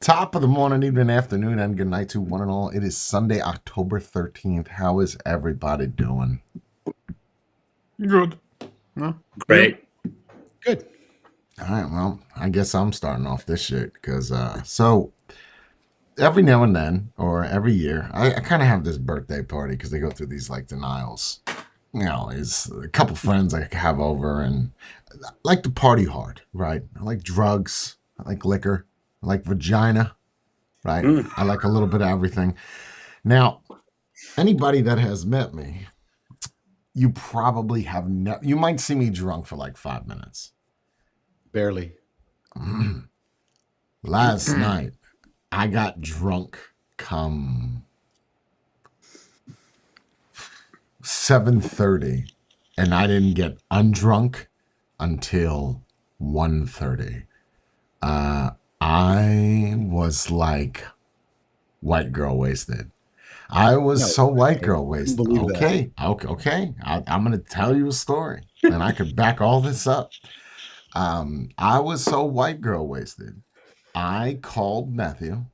Top of the morning, evening, afternoon, and good night to one and all. It is Sunday, October 13th. How is everybody doing? Good. No? Great. Good. All right, well, I guess I'm starting off this shit because, so every now and then, or every year, I kind of have this birthday party because they go through these like denials. It's a couple friends I have over, and I like to party hard, right? I like drugs, I like liquor, I like vagina, right? I like a little bit of everything. Now, anybody that has met me, you probably have never, you might see me drunk for like 5 minutes. Barely. Last night, I got drunk come 7:30, and I didn't get undrunk until 1:30. I was like white girl wasted. I was No, so white I girl wasted. believe that. Okay. I'm going to tell you a story, and I could back all this up. I was so white girl wasted. I called Matthew.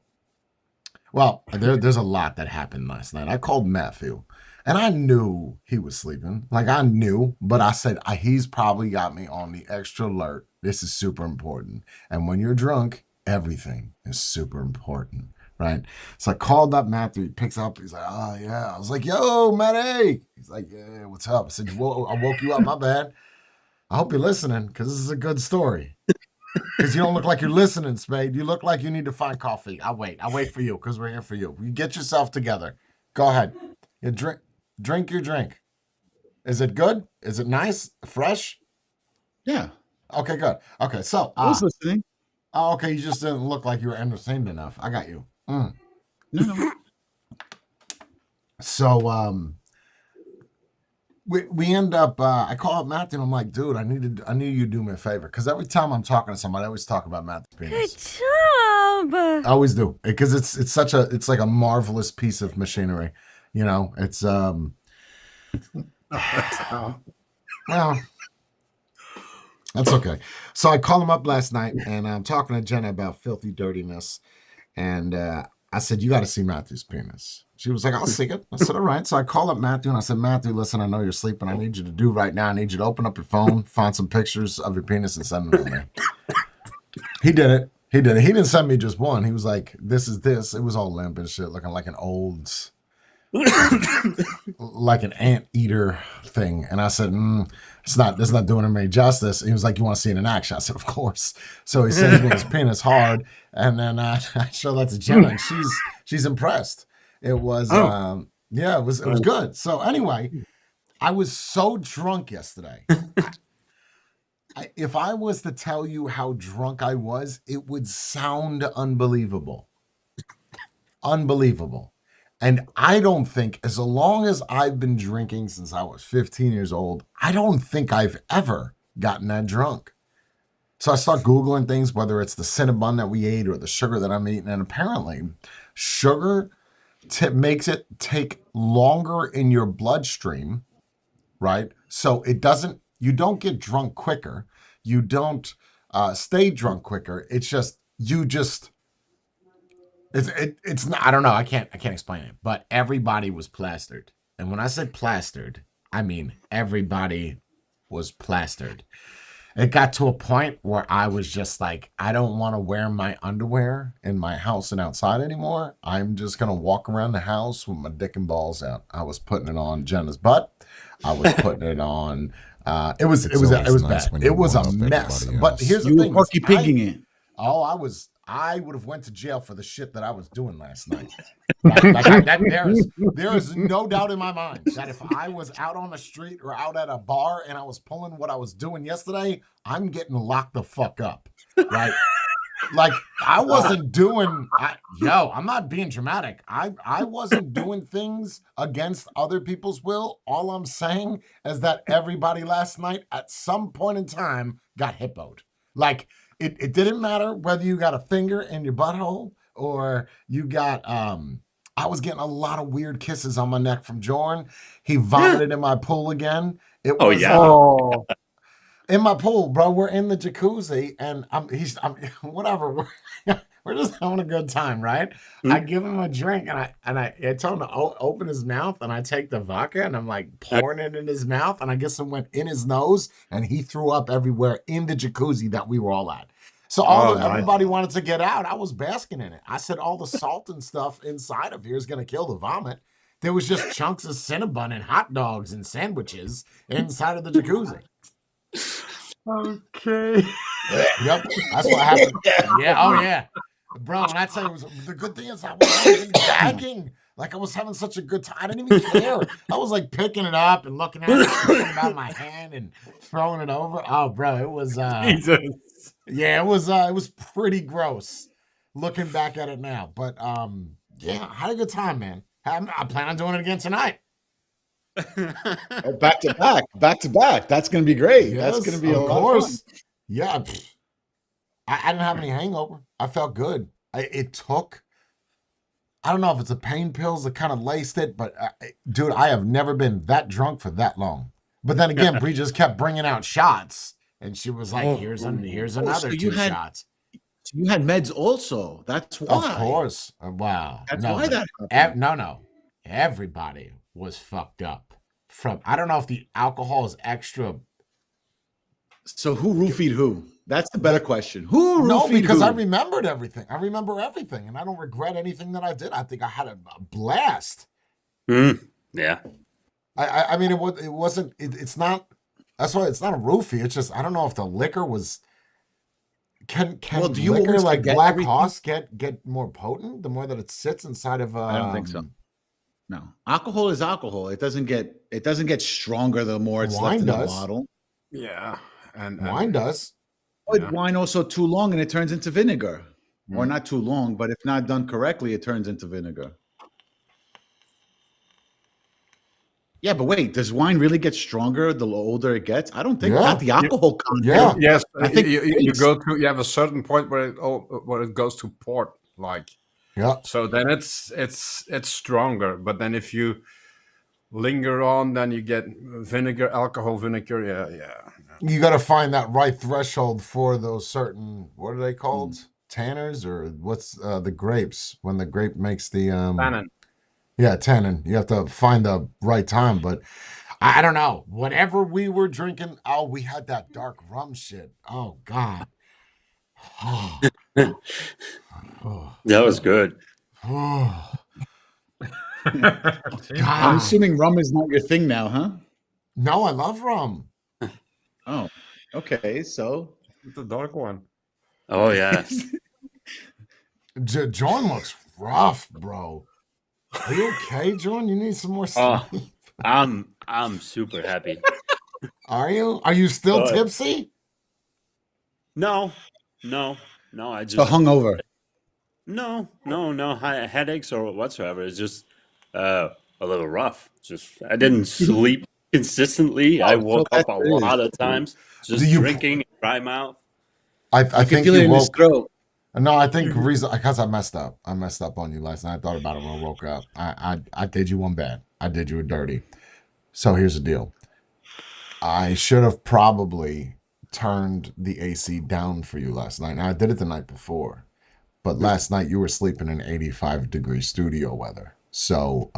Well, there's a lot that happened last night. I called Matthew, and I knew he was sleeping. Like I knew, but I said he's probably got me on the extra alert. This is super important. And when you're drunk, everything is super important, right? So I called up Matthew. He picks up. He's like, "Oh yeah." I was like, "Yo, Matty." He's like, "Yeah, what's up?" I said, I woke you up. My bad. I hope you're listening because this is a good story. Because you don't look like you're listening, Spade. You look like you need to find coffee. I'll wait for you because we're here for you. You get yourself together. Go ahead. You drink your drink. Is it good? Is it nice? Fresh? Yeah. Okay, good. Okay, so I was listening. okay, you just didn't look like you were entertained enough. I got you. No. So we end up I call up Matthew and I'm like, dude, I need you to do me a favor. Because every time I'm talking to somebody, I always talk about Matthew's penis. Good job. I always do. Because it's like a marvelous piece of machinery. It's well, that's okay. So I called him up last night and I'm talking to Jenna about filthy dirtiness. And I said, you got to see Matthew's penis. She was like, I'll see it. I said, all right. So I called up Matthew and I said, Matthew, listen, I know you're sleeping. I need you to do right now. I need you to open up your phone, find some pictures of your penis and send them to me. He did it. He didn't send me just one. He was like, this is this. It was all limp and shit, looking like an old, like an anteater thing. And I said, that's not doing him any justice. And he was like, you want to see it in action? I said, of course. So he sends me his penis hard. And then I show that to Jenna and she's impressed. It was, it was good. So anyway, I was so drunk yesterday. If I was to tell you how drunk I was, it would sound unbelievable. Unbelievable. And I don't think, as long as I've been drinking since I was 15 years old, I don't think I've ever gotten that drunk. So I start Googling things, whether it's the Cinnabon that we ate or the sugar that I'm eating. And apparently, sugar makes it take longer in your bloodstream, right? So you don't get drunk quicker. You don't stay drunk quicker. It's just, it's not, I don't know. I can't explain it, but everybody was plastered. And when I said plastered, I mean, everybody was plastered. It got to a point where I was just like, I don't want to wear my underwear in my house and outside anymore. I'm just going to walk around the house with my dick and balls out. I was putting it on Jenna's butt. I was putting it on, it was nice bad. It was a mess. But here's the thing. Porky pigging it. I would have went to jail for the shit that I was doing last night. There is no doubt in my mind that if I was out on the street or out at a bar and I was pulling what I was doing yesterday, I'm getting locked the fuck up, right? Like I wasn't doing, I'm not being dramatic. I wasn't doing things against other people's will. All I'm saying is that everybody last night at some point in time got hippoed. Like, it didn't matter whether you got a finger in your butthole or you got, I was getting a lot of weird kisses on my neck from Jorn. He vomited in my pool again. It was, in my pool, bro. We're in the jacuzzi and I'm whatever. we're just having a good time, right? I give him a drink and I tell him to open his mouth and I take the vodka and I'm like pouring it in his mouth and I guess it went in his nose and he threw up everywhere in the jacuzzi that we were all at. So Oh, nice. everybody wanted to get out. I was basking in it. I said all the salt and stuff inside of here is gonna kill the vomit. There was just chunks of Cinnabon and hot dogs and sandwiches inside of the jacuzzi. Okay. Yep, that's what happened. Yeah, oh yeah, bro. And I tell you, the good thing is I wasn't even gagging. Like I was having such a good time. I didn't even care. I was like picking it up and looking at it, thinking about my hand and throwing it over. Oh, bro, it was Jesus. yeah, it was pretty gross looking back at it now. But yeah, I had a good time, man. I plan on doing it again tonight. Oh, back to back. That's going to be great. That's Yes, going to be a of lot of course. fun. Yeah, I didn't have any hangover. I felt good. It took. I don't know if it's the pain pills that kind of laced it, but dude, I have never been that drunk for that long. But then again, Bree just kept bringing out shots, and she was like, "Here's another so two shots." You had meds also. That's why. Of course. Wow. That's No, why but that happened. no. Everybody was fucked up from. I don't know if the alcohol is extra. So who roofied who? That's the better question. Who No, roofied because who? I remembered everything. I remember everything, and I don't regret anything that I did. I think I had a blast. Yeah. I mean, it wasn't. It's not. That's why it's not a roofie. It's just I don't know if the liquor was. Can Well, do you liquor always like forget Black everything? Hoss get more potent the more that it sits inside of? I don't think so. No, alcohol is alcohol. It doesn't get stronger the more it's Wine left in the does. bottle. Yeah. And Wine does. But Yeah. wine also too long and it turns into vinegar, or Mm. not too long, but if not done correctly, it turns into vinegar. Yeah, but wait, does wine really get stronger the older it gets? I don't think Yeah. not the alcohol content. Yeah. Yes, I think you go to you have a certain point where it goes to port, like Yeah. so. Then it's stronger. But then if you linger on, then you get alcohol vinegar. Yeah. You got to find that right threshold for those certain. What are they called? Tanners or what's the grapes when the grape makes the Tannin. Yeah, tannin. You have to find the right time, but I don't know. Whatever we were drinking, oh, we had that dark rum shit. Oh God. Oh, That was good. oh, I'm God. assuming rum is not your thing now, huh? No, I love rum. Oh, okay. So The dark one. Oh yeah. John looks rough, bro. Are you okay, John? You need some more sleep. I'm super happy. Are you? Are you still Good. tipsy? No. I just so hungover. no headaches or whatsoever. It's just a little rough. Just I didn't sleep consistently. I Oh, so woke up that's a it. lot of times just Do you- drinking, dry mouth. I You can think feel it you in his woke. throat. No, I think reason because I messed up. I messed up on you last night. I thought about it when I woke up. I did you one bad. I did you a dirty. So here's the deal. I should have probably turned the AC down for you last night. Now I did it the night before, but last night you were sleeping in 85-degree studio weather. So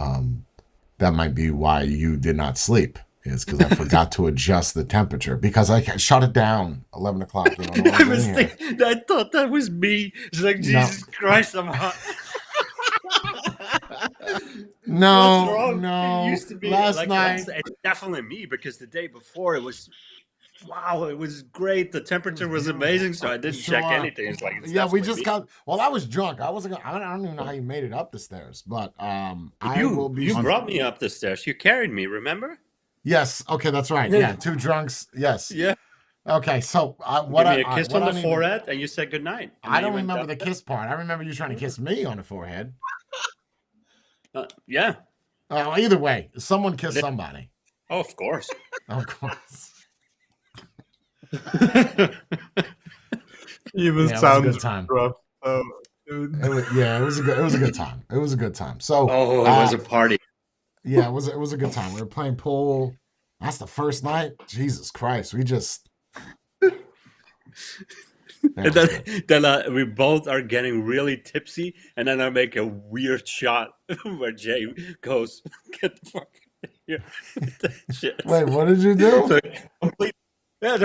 that might be why you did not sleep. Is because I forgot to adjust the temperature because I shut it down 11 o'clock. You know, no I one's was in here. thinking, I thought that was me. It's like Jesus Christ, I'm hot. What's No, wrong? no. It used to be last like night. it's definitely me because the day before it was wow, it was great. The temperature was amazing, so I didn't check Sure. anything. It's like it's Yeah, we definitely just me. got. Well, I was drunk. I wasn't. I don't even know how you made it up the stairs, but I will be. You brought me up the stairs. You carried me, remember? Yes. Okay, that's right. Yeah, two drunks. Yes. Yeah. Okay. So Give me a kiss on the forehead, and you said goodnight. I don't remember the kiss part. I remember you trying to kiss me on the forehead. Yeah. Either way, someone kissed somebody. Oh, of course. Of course. Even Yeah, it was a sounds good time. rough. Oh, dude. It was a good time. It was a good time. So Oh, it was a party. yeah, it was a good time. We were playing pool. That's the first night. Jesus Christ, we just That And was then, good. then we both are getting really tipsy, and then I make a weird shot where Jay goes, "Get the fuck out of here with that shit." Wait, what did you do? So complete. Yeah,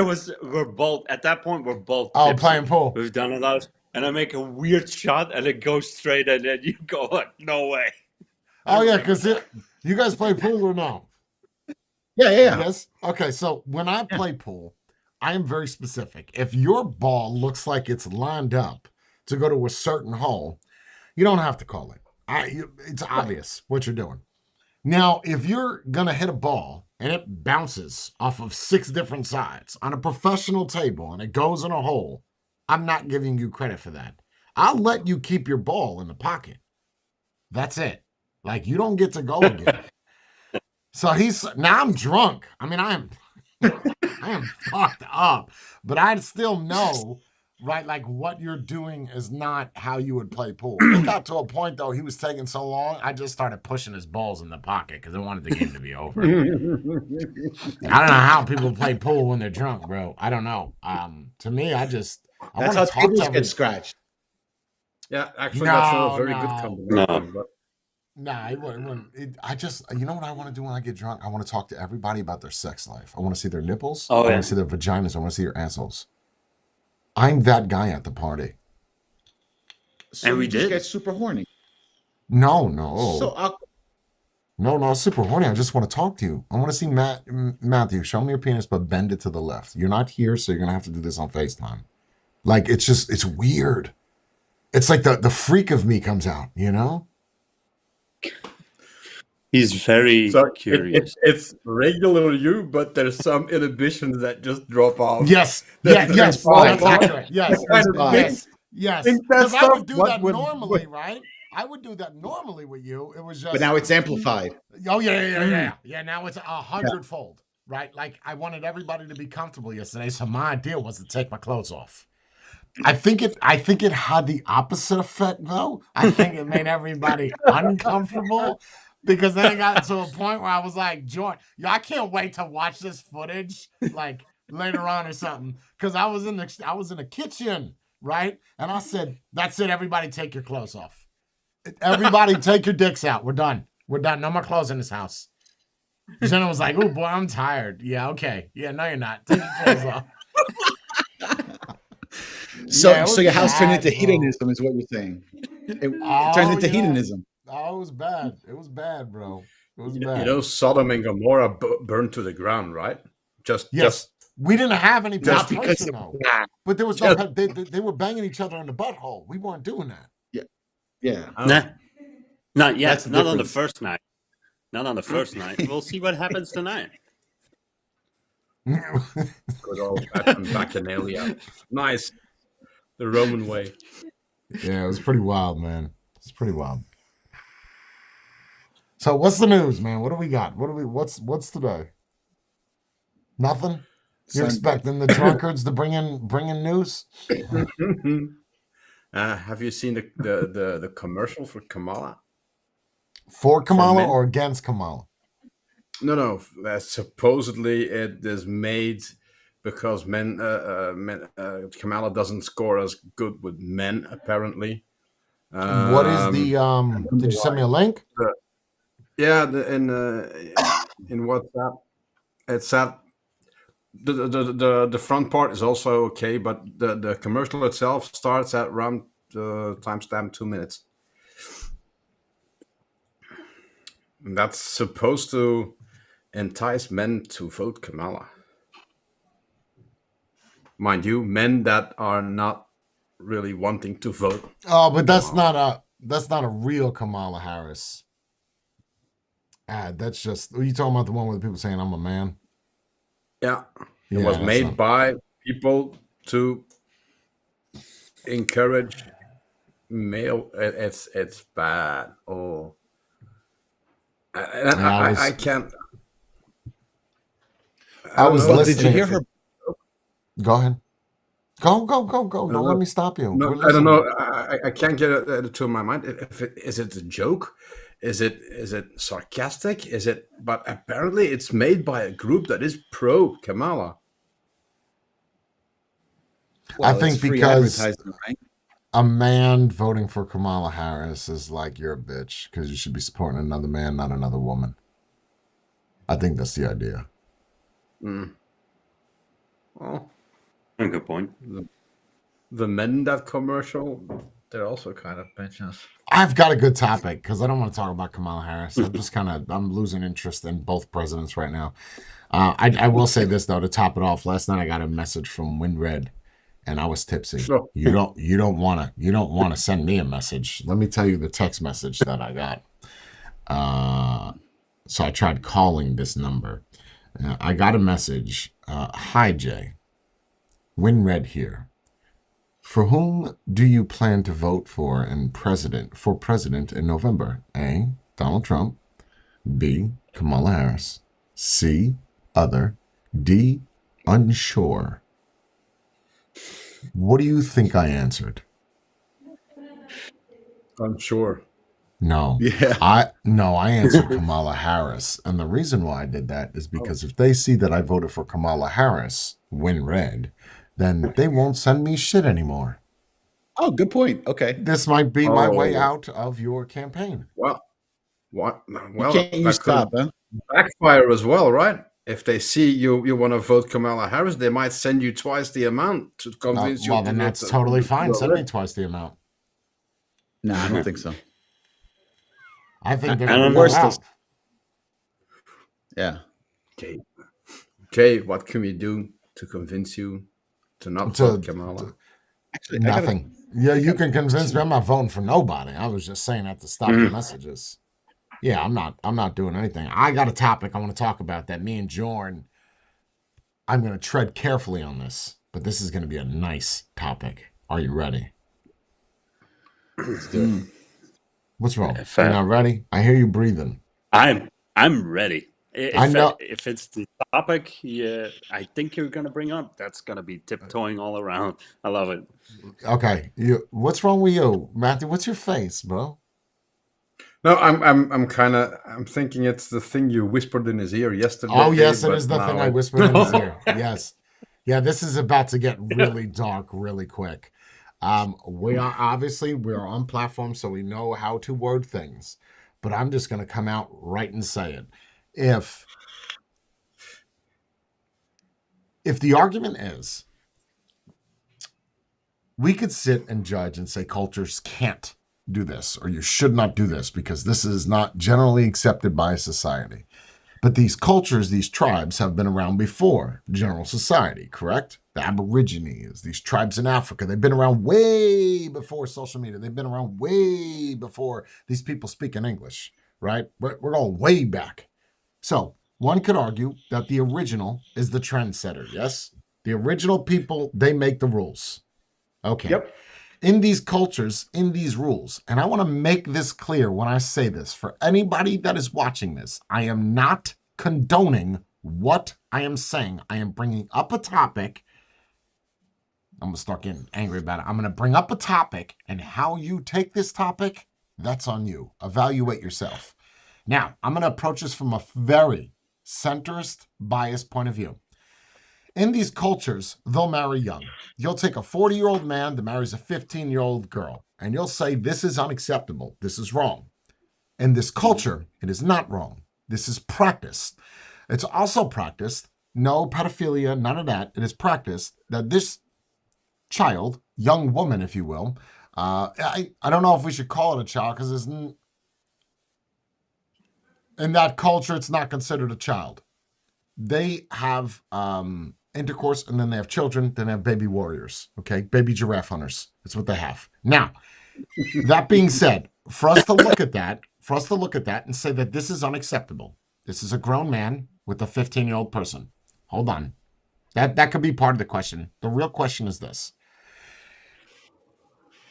we're both at that point. We're both Oh, tipsy. playing pool. We've done a lot, and I make a weird shot, and it goes straight, and then you go like, "No way." Oh yeah, remember because that. you guys play pool or no? Yeah. Yes. Okay, so when I play pool, I am very specific. If your ball looks like it's lined up to go to a certain hole, you don't have to call it. It's obvious what you're doing. Now, if you're gonna hit a ball and it bounces off of 6 different sides on a professional table and it goes in a hole, I'm not giving you credit for that. I'll let you keep your ball in the pocket. That's it. Like you don't get to go again. So now I'm drunk. I mean, I am fucked up, but I still know, right? Like what you're doing is not how you would play pool. It got to a point though, he was taking so long, I just started pushing his balls in the pocket because I wanted the game to be over. I don't know how people play pool when they're drunk, bro. I don't know. To me, I That's want how to talk tables to get every. scratched. Yeah, actually, that's a No, very good no. combination. But Nah, it wouldn't. You know what I want to do when I get drunk? I want to talk to everybody about their sex life. I want to see their nipples. Oh, I yeah. want to see their vaginas. I want to see their assholes. I'm that guy at the party. So And we you just did. get super horny. No, So no, super horny. I just want to talk to you. I want to see Matthew. Show me your penis, but bend it to the left. You're not here, so you're gonna have to do this on FaceTime. Like it's weird. It's like the freak of me comes out. You know? He's very so curious. it's regular you, but there's some inhibitions that just drop off. Yes. That's Yes. fine. That's accurate. Yes. Kind of fine. Yes. think Because that's I would stuff- do what that would- normally, right? I would do that normally with you. It was just. but now it's amplified. Oh yeah. Now it's 100-fold, right? Like I wanted everybody to be comfortable yesterday, so my idea was to take my clothes off. I think it had the opposite effect though. I think it made everybody uncomfortable because then it got to a point where I was like, Jordan, I can't wait to watch this footage like later on or something. Because I was in the kitchen, right? And I said, that's it, everybody take your clothes off. Everybody take your dicks out. We're done. No more clothes in this house. Jenna was like, oh boy, I'm tired. Yeah, okay. Yeah, no, you're not. Take your clothes off. So Yeah, it was your house turned bad, into bro. hedonism, is what you're saying. It Oh, turned into yeah. hedonism. Oh, it was bad. It was bad, bro. It was You bad. know, Sodom and Gomorrah burned to the ground, right? Just We didn't have any Not because penetration though. But there was no. They were banging each other in the butthole. We weren't doing that. Yeah. Nah, not yet. That's the Not on the difference. first night. Not on the first night. We'll see what happens tonight. good old bacchanalia. Nice, the Roman way. Yeah, it was pretty wild, man. It's pretty wild. So what's the news, man? What do we got? What's today? Nothing? You're Sun- expecting the drunkards to bring in news? Have you seen the commercial for Kamala? For Kamala men? or against Kamala? No. Supposedly it is made because Kamala doesn't score as good with men. Apparently. What is the did you send me a link? Yeah, in WhatsApp, it's at the front part is also okay, but the commercial itself starts at around timestamp 2 minutes. And that's supposed to entice men to vote Kamala. Mind you, men that are not really wanting to vote. Oh, but that's not a real Kamala Harris ad. That's just, are you talking about the one with the people saying I'm a man? Yeah, it Yeah, was that's made not- by people to encourage male. It's bad. Oh, I can't. I was don't know. But did you listening. hear her? Go ahead. Go. Don't let me stop you. No, We're I don't listening. know. I can't get it to my mind. Is it a joke? Is it sarcastic? Is it? But apparently, it's made by a group that is pro Kamala. Well, I think it's free because advertising, right? a man voting for Kamala Harris is like you're a bitch because you should be supporting another man, not another woman. I think that's the idea. Mm. Well, A good point. the men in that commercial, they're also kind of bitches. I've got a good topic because I don't want to talk about Kamala Harris. I'm losing interest in both presidents right now. I will say this though to top it off. Last night I got a message from WinRed, and I was tipsy. So, You don't want to send me a message. Let me tell you the text message that I got. So I tried calling this number. I got a message. Hi Jay, WinRed here. For whom do you plan to vote for president in November? A. Donald Trump. B. Kamala Harris. C. Other. D. Unsure. What do you think I answered? I'm sure. No. Yeah. I answered Kamala Harris. And the reason why I did that is because if they see that I voted for Kamala Harris, WinRed, then they won't send me shit anymore. Oh, good point. Okay. This might be my way Oh. out of your campaign. Well, what? You Well, can't that use could stop, huh? backfire as well, right? If they see you want to vote Kamala Harris, they might send you twice the amount to convince you. Well, to then vote that's the- totally fine. the Send me red. twice the amount. No, I don't think so. I think they're I going don't to know. worse out. Yeah. Okay. Jay, what can we do to convince you to not To- vote Kamala? Actually, I gotta- Nothing. Yeah, you can convince me. I'm not voting for nobody. I was just saying that to stop the messages. Yeah, I'm not doing anything. I got a topic I want to talk about that me and Jorn. I'm going to tread carefully on this, but this is going to be a nice topic. Are you ready? Let's do it. What's wrong? If You're I- not ready? I hear you breathing. I'm ready. I know- If it's the topic, yeah, I think you're gonna bring up, that's gonna be tiptoeing all around. I love it. Okay. What's wrong with you, Matthew? What's your face, bro? No, I'm thinking it's the thing you whispered in his ear yesterday. Oh, yes, it but is the thing now I whispered in his ear. Yes. Yeah, this is about to get really dark really quick. We're on platform, so we know how to word things. But I'm just going to come out right and say it. If the argument is we could sit and judge and say cultures can't do this or you should not do this because this is not generally accepted by society. But these cultures, these tribes have been around before general society, correct? The Aborigines, these tribes in Africa, they've been around way before social media. They've been around way before these people speak in English, right? We're going way back. So one could argue that the original is the trendsetter, yes? The original people, they make the rules. Okay. Yep. In these cultures, in these rules, and I want to make this clear when I say this for anybody that is watching this, I am not condoning what I am saying. I am bringing up a topic. I'm going to start getting angry about it. I'm going to bring up a topic, and how you take this topic, that's on you. Evaluate yourself. Now, I'm going to approach this from a very centrist, biased point of view. In these cultures, they'll marry young. You'll take a 40-year-old man that marries a 15-year-old girl, and you'll say, this is unacceptable. This is wrong. In this culture, it is not wrong. This is practiced. It's also practiced, no pedophilia, none of that. It is practiced that this child, young woman, if you will, I don't know if we should call it a child because in that culture, it's not considered a child. They have intercourse, and then they have children, then they have baby warriors, okay? Baby giraffe hunters. That's what they have. Now, that being said, for us to look at that and say that this is unacceptable. This is a grown man with a 15-year-old person. Hold on. That could be part of the question. The real question is this.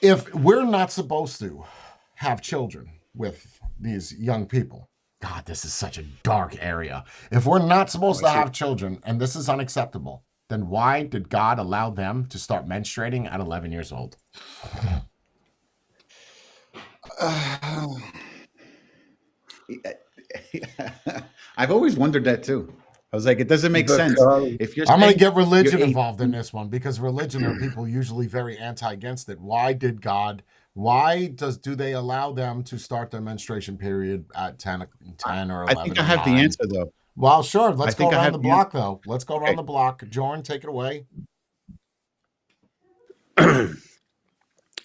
If we're not supposed to have children with these young people, God, this is such a dark area. If we're not supposed to have children and this is unacceptable, then why did God allow them to start menstruating at 11 years old? I've always wondered that too. I was like, it doesn't make sense. Because If you're I'm going to saying get religion you're involved in this one because religion are people usually very anti against it. Why do they allow them to start their menstruation period at 10 or 11 I think I or have the 9? answer though. Well, sure. Let's go think I around have the the block, though. Let's go around Okay. the block. Jorn, take it away.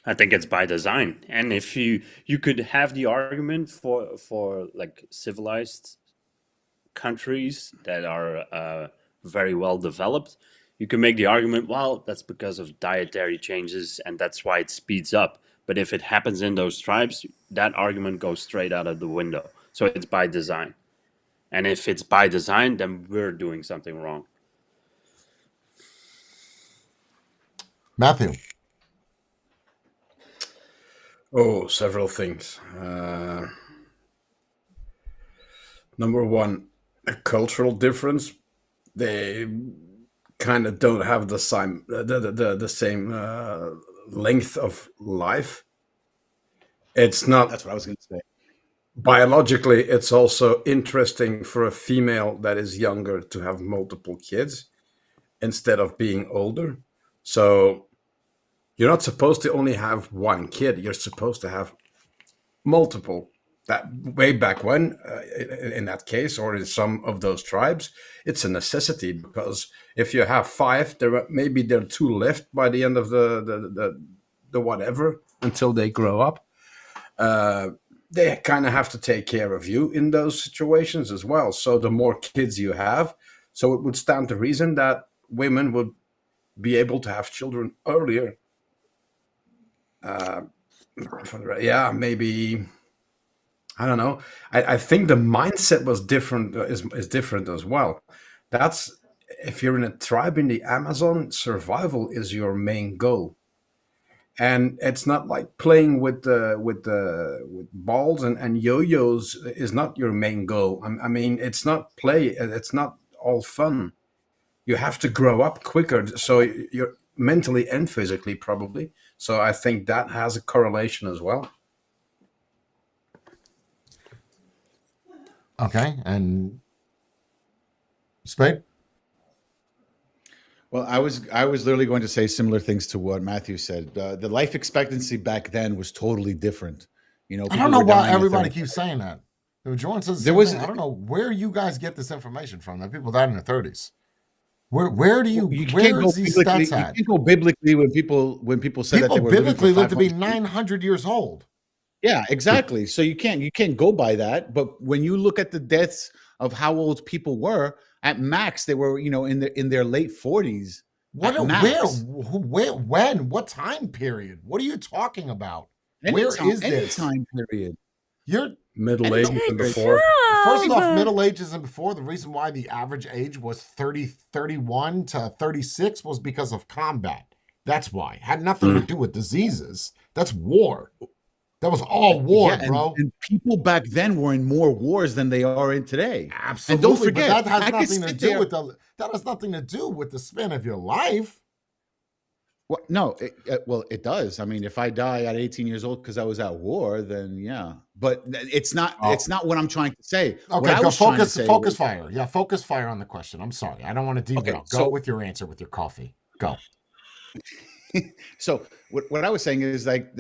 I think it's by design, and if you could have the argument for like civilized countries that are very well developed, you can make the argument, well, that's because of dietary changes, and that's why it speeds up. But if it happens in those tribes, that argument goes straight out of the window. So it's by design, and if it's by design, then we're doing something wrong. Matthew. Oh, several things. Number one, a cultural difference. They kind of don't have the same length of life. It's not That's what I was going to say. biologically. It's also interesting for a female that is younger to have multiple kids instead of being older. So you're not supposed to only have one kid. You're supposed to have multiple. That way back when, in that case, or in some of those tribes, it's a necessity, because if you have 5, there are maybe 2 left by the end of the whatever until they grow up. They kind of have to take care of you in those situations as well. So the more kids you have, so it would stand to reason that women would be able to have children earlier. Maybe, I don't know. I think the mindset was different, is different as well. That's, if you're in a tribe in the Amazon, survival is your main goal, and it's not like playing with balls and yo-yos is not your main goal. I mean, it's not play. It's not all fun. You have to grow up quicker, so you're mentally and physically, probably. So I think that has a correlation as well. Okay. And Spade? Well, I was literally going to say similar things to what Matthew said. The life expectancy back then was totally different. You know, I people don't know were why dying at everybody 30. keeps saying that. Jorn says the There same was- thing. I don't know where you guys get this information from, that people died in their 30s. Where do you where is these biblically, stats at? you can't go biblically when people said that they People were living for biblically live to be 500 years. 900 years old. Yeah, exactly. So you can't go by that. But when you look at the deaths of how old people were, at max they were, in their late 40s. What? At max. Where? When? What time period? What are you talking about? Where is Any this? time period? You're Middle age and before. first off, middle ages and before. The reason why the average age was 31 to 36 was because of combat. That's why. It had nothing to do with diseases. That's war. That was all war, Yeah, bro. and people back then were in more wars than they are in today. Absolutely. And don't forget, but that has I could nothing to sit do there- with that has nothing to do with the span of your life. Well, no, it does. I mean, if I die at 18 years old because I was at war, then yeah. But it's not. Oh. It's not what I'm trying to say. What Okay, I go was trying to focus. say Focus was- fire. Yeah, focus fire on the question. I'm sorry, I don't want to derail. Okay, Go so- with your answer with your coffee. Go. So what I was saying is, like,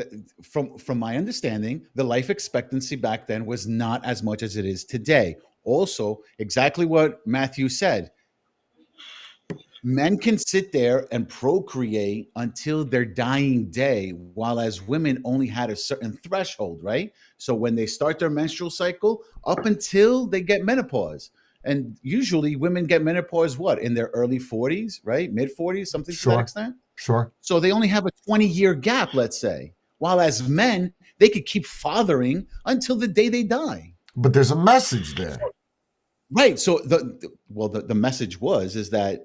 from my understanding, the life expectancy back then was not as much as it is today. Also, exactly what Matthew said. Men can sit there and procreate until their dying day, while as women only had a certain threshold, right? So when they start their menstrual cycle, up until they get menopause. And usually women get menopause, what, in their early 40s, right? Mid 40s, something to Sure. that extent. Sure. So they only have a 20-year gap, let's say. While as men, they could keep fathering until the day they die. But there's a message there. Right. So the message is that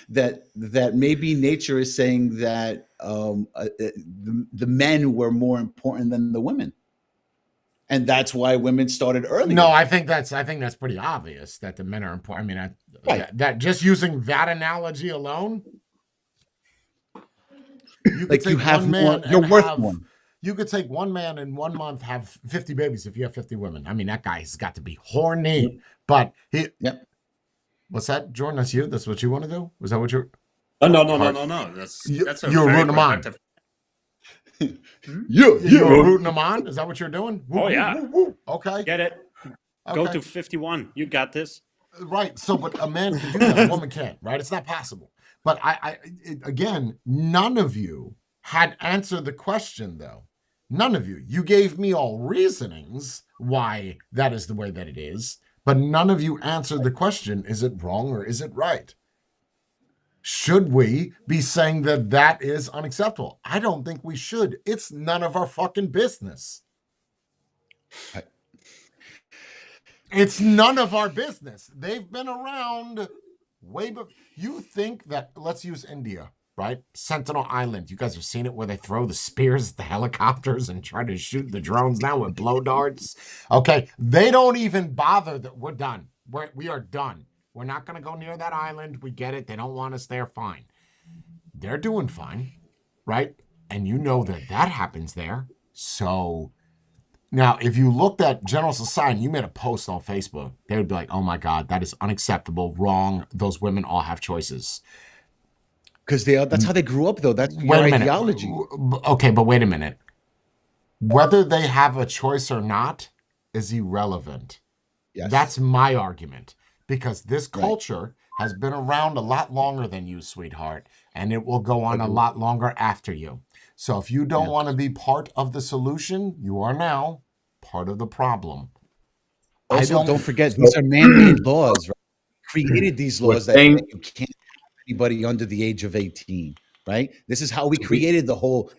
that maybe nature is saying that the men were more important than the women, and that's why women started early. No, I think that's pretty obvious that the men are important. I mean, Right. that just using that analogy alone, you could like you take have one more, man you're and worth have, more. you could take one man in 1 month, have 50 babies if you have 50 women. I mean, that guy's got to be horny. But he, Yep. What's that, Jordan? That's you. That's what you want to do. Was that what you're? Oh, no. That's You- that's a you're very rooting 'em on. productive. You were rooting them on. Is that what you're doing? Oh, yeah. Woo. Okay. Get it? Go Okay. to 51. You got this. Right. So, but a man can do that. A woman can't. Right. It's not possible. But again, none of you had answered the question, though. None of you. You gave me all reasonings why that is the way that it is, but none of you answered the question: is it wrong or is it right? Should we be saying that that is unacceptable? I don't think we should. It's none of our fucking business. It's none of our business. They've been around way before. You think that, let's use India, right? Sentinel Island. You guys have seen it where they throw the spears at the helicopters and try to shoot the drones now with blow darts. Okay. They don't even bother that we're done. We are done. We're not going to go near that island. We get it. They don't want us there. Fine. They're doing fine, right? And you know that that happens there. So now, if you looked at General Society, you made a post on Facebook, they would be like, oh my God, that is unacceptable, wrong. Those women all have choices. Because that's how they grew up, though. That's your Wait a minute. ideology. Okay, but wait a minute. Whether they have a choice or not is irrelevant. Yes. That's my argument. Because this culture has been around a lot longer than you, sweetheart, and it will go on a lot longer after you. So if you don't want to be part of the solution, you are now part of the problem. Also, don't forget, these are man-made laws, right? Created these laws that you can't have anybody under the age of 18, right? This is how we created the whole,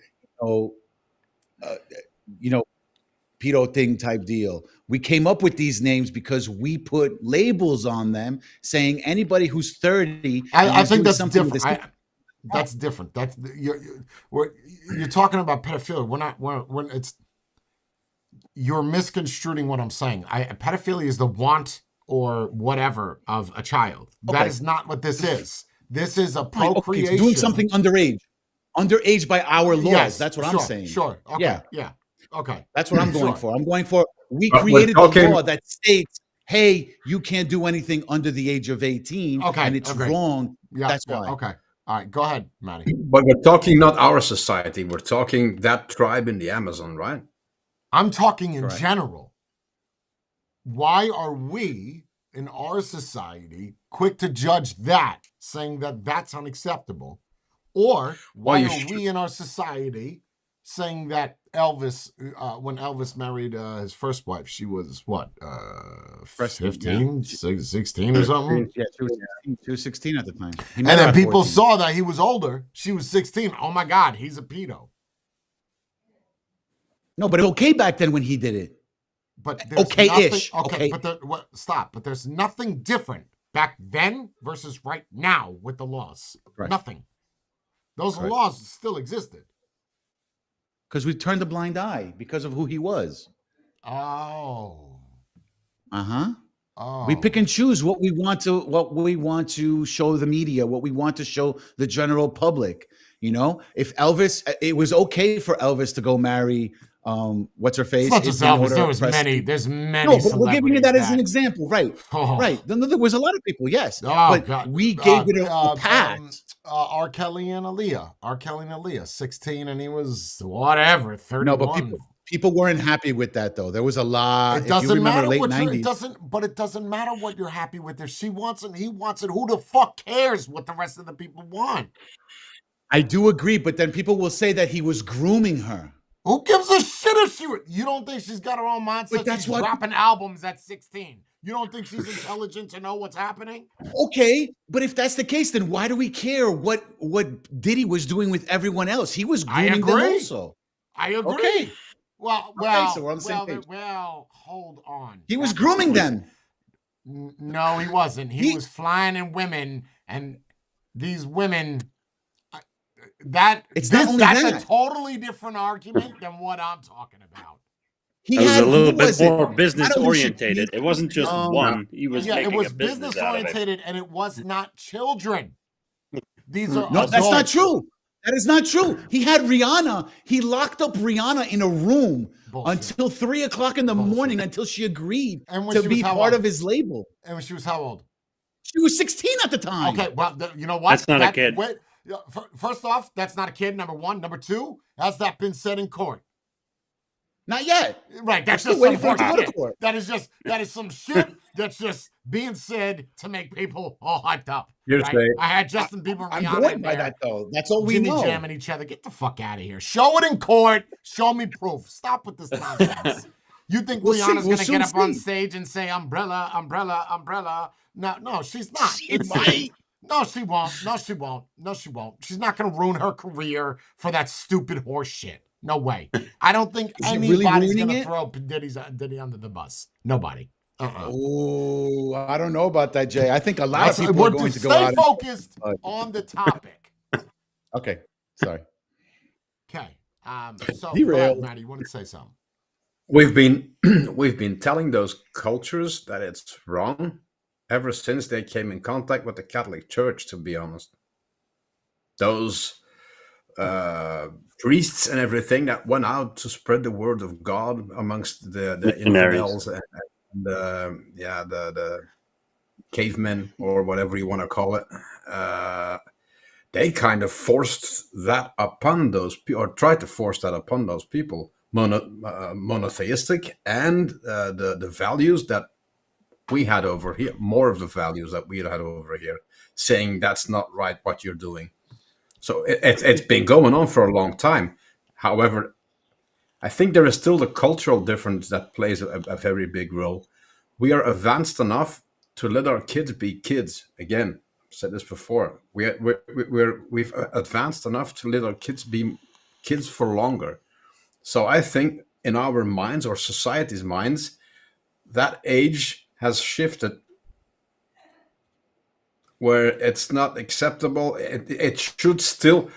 pedo thing type deal. We came up with these names because we put labels on them saying anybody who's 30. I think that's different. That's different. That's you're talking about pedophilia. You're misconstruing what I'm saying. Pedophilia is the want or whatever of a child. Okay. That is not what this is. This is a procreation. Okay, doing something underage by our laws. Yes, that's what I'm saying. Sure. Okay. Yeah. Okay. That's what I'm going for. I'm going for, we created the law that states, hey, you can't do anything under the age of 18. Okay. And it's wrong. Yeah. That's why. Okay. All right. Go ahead, Matty. But we're talking not our society. We're talking that tribe in the Amazon, right? I'm talking in general. Why are we in our society quick to judge that, saying that that's unacceptable? Or why are we in our society saying that Elvis, when Elvis married his first wife, she was what, 15, 16 or something? Yeah, she was 16 at the time. And then people saw that he was older. She was 16. Oh my God, he's a pedo. No, but it was okay back then when he did it. But okay-ish. Okay, but stop. But there's nothing different back then versus right now with the laws. Right. Nothing. Those laws still existed. Because we turned a blind eye because of who he was. Oh. Uh-huh. Oh. We pick and choose what we want to show the media, what we want to show the general public. If Elvis, it was okay for Elvis to go marry what's her face? It's not just Elvis. There's many. No, but we're giving you that as an example, right? Oh. Right. There was a lot of people, yes. Oh, but God. We gave it a pass. R. Kelly and Aaliyah, 16, and he was whatever, 31. No, but people weren't happy with that, though. There was a lot. It doesn't matter late what 90s. it doesn't matter what you're happy with. If she wants it, he wants it. Who the fuck cares what the rest of the people want? I do agree, but then people will say that he was grooming her. Who gives a shit if you don't think she's got her own mindset? She's dropping albums at 16. You don't think she's intelligent to know what's happening? Okay, but if that's the case, then why do we care what Diddy was doing with everyone else? He was grooming them also. I agree. Okay. Well, so we're on the same page. Well, hold on. He was grooming them. No, he wasn't. He was flying in women, and these women. That's a totally different argument than what I'm talking about. It was a little bit more business orientated. It wasn't just one. He was making it was a business orientated, and it was not children. These are no, that's not true. That is not true. He had Rihanna. He locked up Rihanna in a room until 3:00 in the morning until she agreed to be part of his label. And when she was how old? She was 16 at the time. Okay, well, you know what? That's not a kid. First off, that's not a kid, number one. Number two, has that been said in court? Not yet. Right, that's We're just still waiting some for it to go to shit. court. That is some shit that's just being said to make people all hyped up. You're Right? saying- I had Justin Bieber, I'm Rihanna going in by there, that though. That's all we Jimmy know. jamming each other. Get the fuck out of here. Show it in court. Show me proof. Stop with this nonsense. You think We'll see. Rihanna's We'll gonna soon get up on see. stage and say umbrella, umbrella, umbrella? No, she's not. She might. No, she won't. No, she won't. No, she won't. She's not going to ruin her career for that stupid horse shit. No way. I don't think Is it really anybody's ruining going to it? throw Diddy under the bus. Nobody. Oh, I don't know about that, Jay. I think a lot of people We're are going to go stay out. focused on the topic. Okay, sorry. Okay. So, Derailed. Maddie, you want to say something? We've been telling those cultures that it's wrong ever since they came in contact with the Catholic Church, to be honest. Those priests and everything that went out to spread the word of God amongst the Missionaries. infidels and the cavemen, or whatever you want to call it. They kind of forced that upon those people, or tried to force that upon those people, monotheistic, and the values that we had over here, more of the values that we had over here, saying that's not right what you're doing. So it's been going on for a long time. However, I think there is still the cultural difference that plays a very big role. We are advanced enough to let our kids be kids. Again, I've said this before. We've advanced enough to let our kids be kids for longer. So I think in our minds, or society's minds, that age has shifted, where it's not acceptable. It should still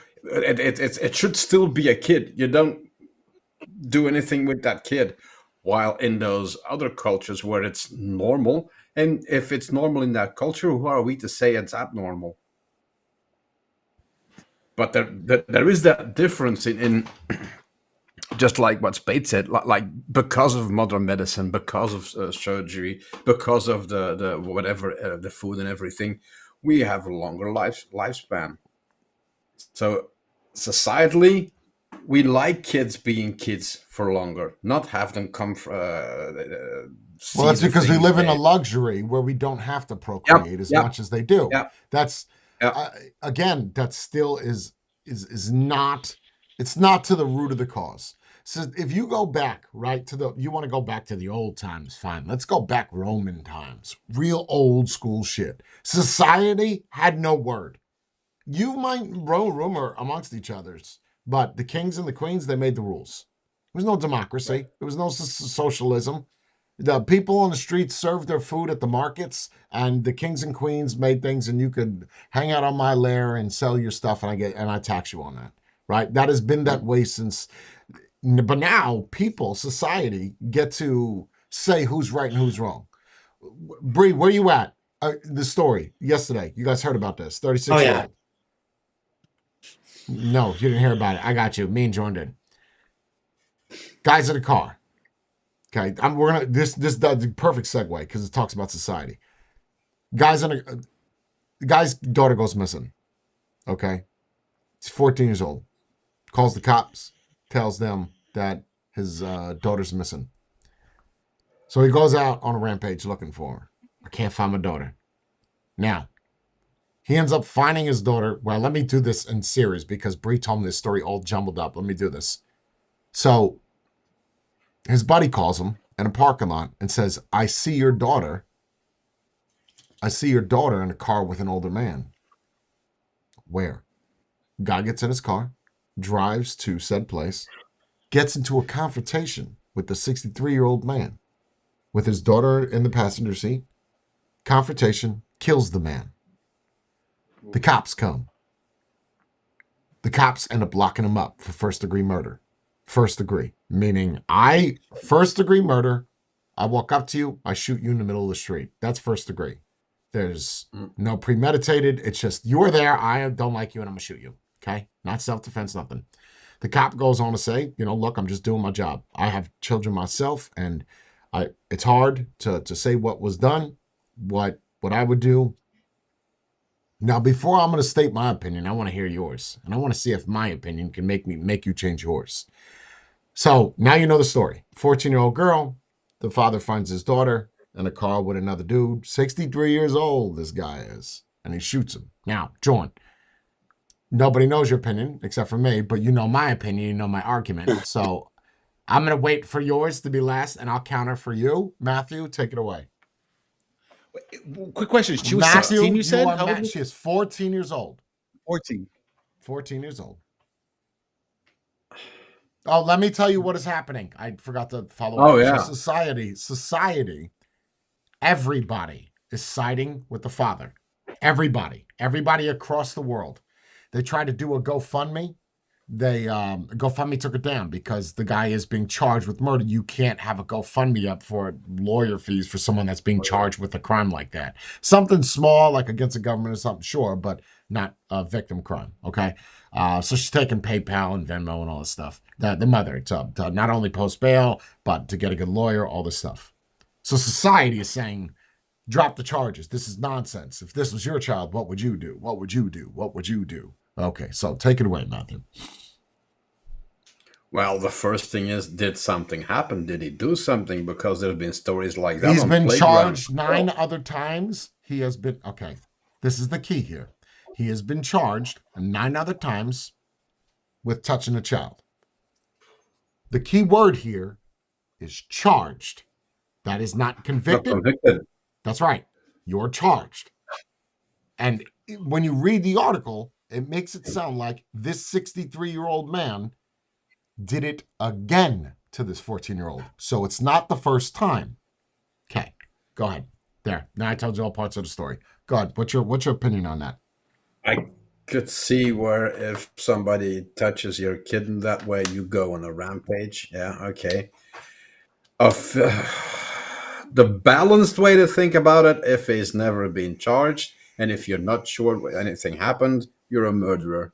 be a kid. You don't do anything with that kid. While in those other cultures where it's normal, and if it's normal in that culture, who are we to say it's abnormal? But there is that difference in just like what Spade said, like because of modern medicine, because of surgery, because of the whatever, the food and everything, we have a longer lifespan. So societally, we like kids being kids for longer, not have them come. Well, that's because we live in a luxury where we don't have to procreate as much as they do. Yep. That's Yep. again, that still is not. It's not to the root of the cause. So if you go back, right, you want to go back to the old times, fine. Let's go back Roman times, real old school shit. Society had no word. You might rumor amongst each others, but the kings and the queens, they made the rules. There was no democracy. Right. There was no socialism. The people on the streets served their food at the markets, and the kings and queens made things, and you could hang out on my lair and sell your stuff, and I tax you on that. Right? That has been that way since. But now people, society, get to say who's right and who's wrong. Bree, where you at? The story yesterday. You guys heard about this? 36-year-old. No, you didn't hear about it. I got you. Me and Jordan did. Guys in a car. Okay, this does the perfect segue because it talks about society. The guy's daughter goes missing. Okay, he's 14 years old. Calls the cops, tells them that his daughter's missing. So he goes out on a rampage looking for her. I can't find my daughter. Now, he ends up finding his daughter. Well, let me do this in series because Bree told me this story all jumbled up. Let me do this. So his buddy calls him in a parking lot and says, I see your daughter. I see your daughter in a car with an older man. Where? Guy gets in his car, drives to said place, gets into a confrontation with the 63-year-old man with his daughter in the passenger seat. Confrontation, kills the man. The cops come. The cops end up locking him up for first-degree murder. First degree, meaning first-degree murder. I walk up to you, I shoot you in the middle of the street. That's first degree. There's no premeditated. It's just, you're there, I don't like you, and I'm going to shoot you. Okay? Not self-defense, nothing. The cop goes on to say, look, I'm just doing my job. I have children myself, and it's hard to say what was done. What I would do Now, before I'm going to state my opinion, I want to hear yours, and I want to see if my opinion can make you change yours. So now you know the story. 14-year-old girl, the father finds his daughter in a car with another dude, 63 years old. This guy is, and he shoots him. Now, John, nobody knows your opinion except for me, but you know my opinion, you know my argument. So I'm going to wait for yours to be last, and I'll counter for you. Matthew, take it away. Quick question. She was Matthew, 16, you said? are How old was she is 14 years old. 14. 14 years old. Oh, let me tell you what is happening. I forgot to follow up. Oh, yeah. So society, everybody is siding with the father. Everybody across the world. They tried to do a GoFundMe. GoFundMe took it down because the guy is being charged with murder. You can't have a GoFundMe up for lawyer fees for someone that's being charged with a crime like that. Something small, like against the government or something, sure, but not a victim crime. Okay, so she's taking PayPal and Venmo and all this stuff. The mother to not only post bail but to get a good lawyer, all this stuff. So society is saying, drop the charges. This is nonsense. If this was your child, what would you do? What would you do? What would you do? Okay, so take it away, Matthew. Well, the first thing is, did something happen? Did he do something? Because there's been stories like that. He's on been playgrounds. charged 9 other times. He has been, okay, this is the key here. He has been charged 9 other times with touching a child. The key word here is charged. That is not Not convicted. convicted. That's right. You're charged. And when you read the article, it makes it sound like this 63-year-old man did it again to this 14-year-old. So it's not the first time. Okay, go ahead. There. Now I told you all parts of the story. Go ahead. What's your opinion on that? I could see where if somebody touches your kid in that way, you go on a rampage. Yeah, okay. The balanced way to think about it, if he's never been charged, and if you're not sure what anything happened, you're a murderer.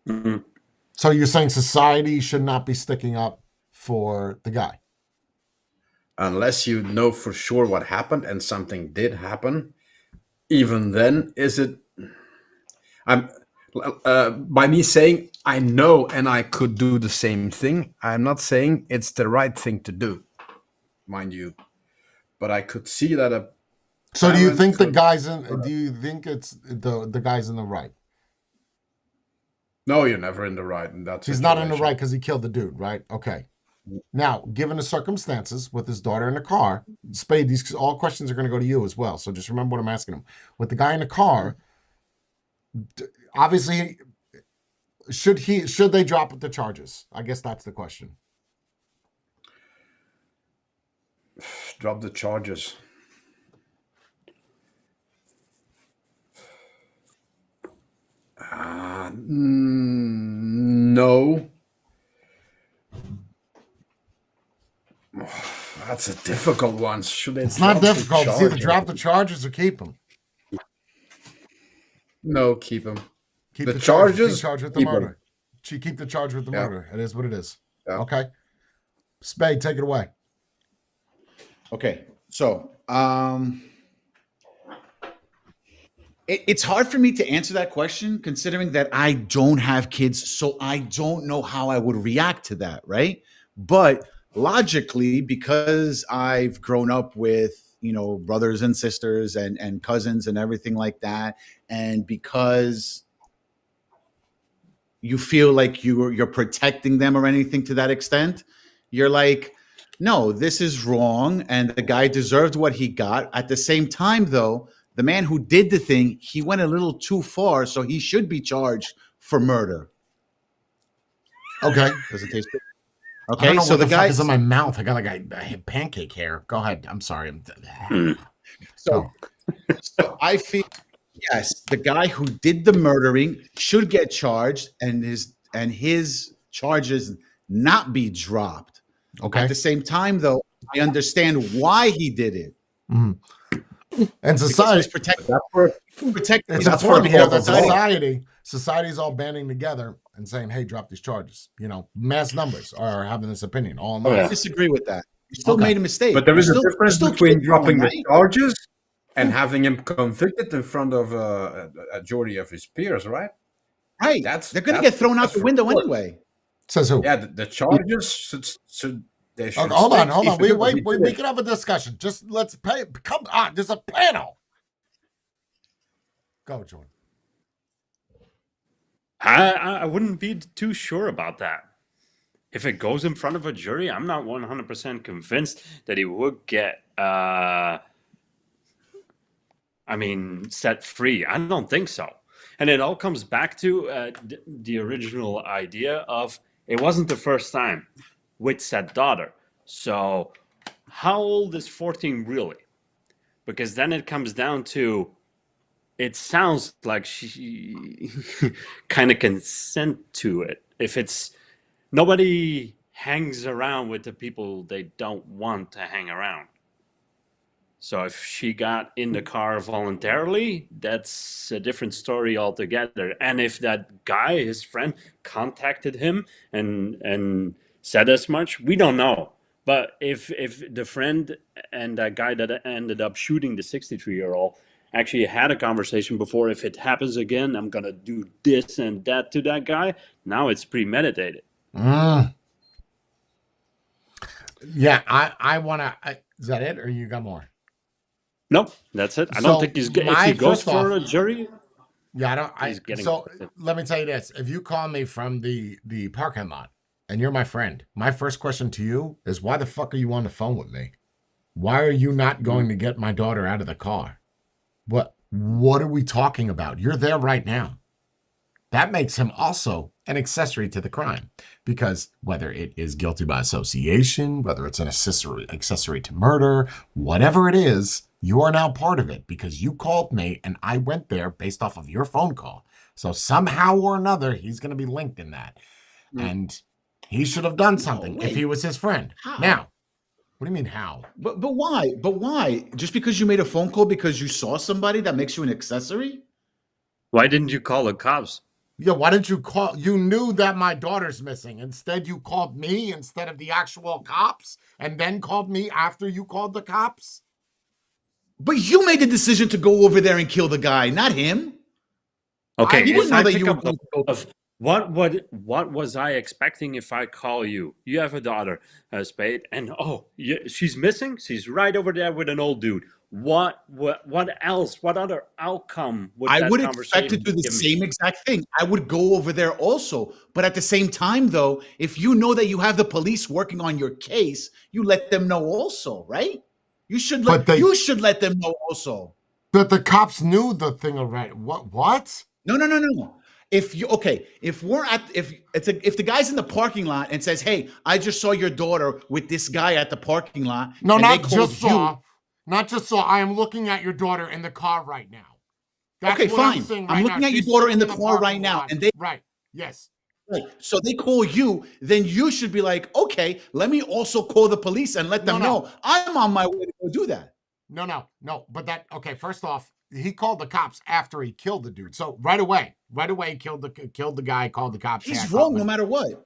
Mhm. So you're saying society should not be sticking up for the guy? Unless you know for sure what happened and something did happen, even then, is it? By me saying I know and I could do the same thing, I'm not saying it's the right thing to do, mind you. But I could see that a So do you parent think the could- guy's in? Do you think it's the guy's in the right? No, you're never in the right in that He's not in the situation. right because he killed the dude, right? Okay. Now, given the circumstances with his daughter in the car, Spade, these all questions are going to go to you as well. So just remember what I'm asking him. With the guy in the car, obviously, should they drop the charges? I guess that's the question. Drop the charges. No. That's a difficult one. Should they? It's not drop the difficult. It's either charges? drop the charges or keep them. No, keep him. Keep The the charges. charges, Keep charge with the keep 'em. murder. Keep the charge with the Yeah. murder. It is what it is. Yeah. Okay. Spade, take it away. Okay, so it's hard for me to answer that question considering that I don't have kids, so I don't know how I would react to that, right? But logically, because I've grown up with brothers and sisters and cousins and everything like that, and because you feel like you're protecting them or anything to that extent, you're like, no, this is wrong, and the guy deserved what he got. At the same time, though, the man who did the thing, he went a little too far, so he should be charged for murder. Okay. Doesn't taste good. I Okay, don't know so what the the fuck guy, is in my mouth. I got like a pancake hair. Go ahead. I'm sorry. so I feel, yes, the guy who did the murdering should get charged, and his charges not be dropped. Okay. At the same time, though, I understand why he did it. Mhm. And Because society, he's protecting. That's for it's that's important for here the that law. society's all banding together and saying, hey, drop these charges. Mass numbers are having this opinion. All Oh, I yeah. mass. disagree with that. You still Okay. made a mistake. But there is You a still difference killed between someone, dropping the right? charges and having him convicted in front of a jury of his peers, right? Right. They're going to get thrown out that's the for window sure. anyway. Says who? Yeah, the charges should they Okay, should hold on, stick hold on. if he Wait. did We it. can have a discussion. Just let's pay. Come on. There's a panel. Go, Jordan. I wouldn't be too sure about that. If it goes in front of a jury, I'm not 100% convinced that he would get, set free. I don't think so. And it all comes back to the original idea of it wasn't the first time with said daughter. So how old is 14 really? Because then it comes down to it sounds like she kind of consent to it. If it's nobody hangs around with the people they don't want to hang around. So if she got in the car voluntarily, that's a different story altogether. And if that guy, his friend, contacted him and said as much, we don't know. But if the friend and that guy that ended up shooting the 63-year-old actually had a conversation before, if it happens again, I'm gonna do this and that to that guy. Now it's premeditated. Yeah, I want to. Is that it, or you got more? Nope, that's it. I So, don't think he's if he goes first for off- a jury. Yeah, I don't. He's getting So convicted. let me tell you this: if you call me from the parking lot and you're my friend, my first question to you is, why the fuck are you on the phone with me? Why are you not going to get my daughter out of the car? What are we talking about? You're there right now. That makes him also an accessory to the crime, because whether it is guilty by association, whether it's an accessory to murder, whatever it is, you are now part of it because you called me and I went there based off of your phone call. So somehow or another, he's going to be linked in that. And he should have done something if he was his friend. How? Now, what do you mean how? But why? But why? Just because you made a phone call because you saw somebody, that makes you an accessory? Why didn't you call the cops? Yeah, why didn't you call? You knew that my daughter's missing. Instead, you called me instead of the actual cops, and then called me after you called the cops? But you made the decision to go over there and kill the guy, not him. Okay, You You didn't if know I that pick you were up going to go. of what was I expecting if I call you? You have a daughter, Spade, and she's missing. She's right over there with an old dude. What else? What other outcome would I that would conversation expect to do the give me? same exact thing. I would go over there also. But at the same time, though, if you know that you have the police working on your case, you let them know also, right? You should But they- you should let them know also. But the cops knew the thing already. What? No. If the guy's in the parking lot and says, "Hey, I just saw your daughter with this guy at the parking lot," No, and they not called just you- saw. Not just saw. I am looking at your daughter in the car right now. That's Okay, what fine. I'm saying I'm right looking now. at your She's daughter in sitting the car right parking now, lot. and they- Right. Yes. Right. So they call you, then you should be like, "Okay, let me also call the police and let them No. know I'm on my way to go do that." No. But okay. First off, he called the cops after he killed the dude. So right away, he killed the guy. Called the cops. He's "Hey, I caught wrong him." no matter what.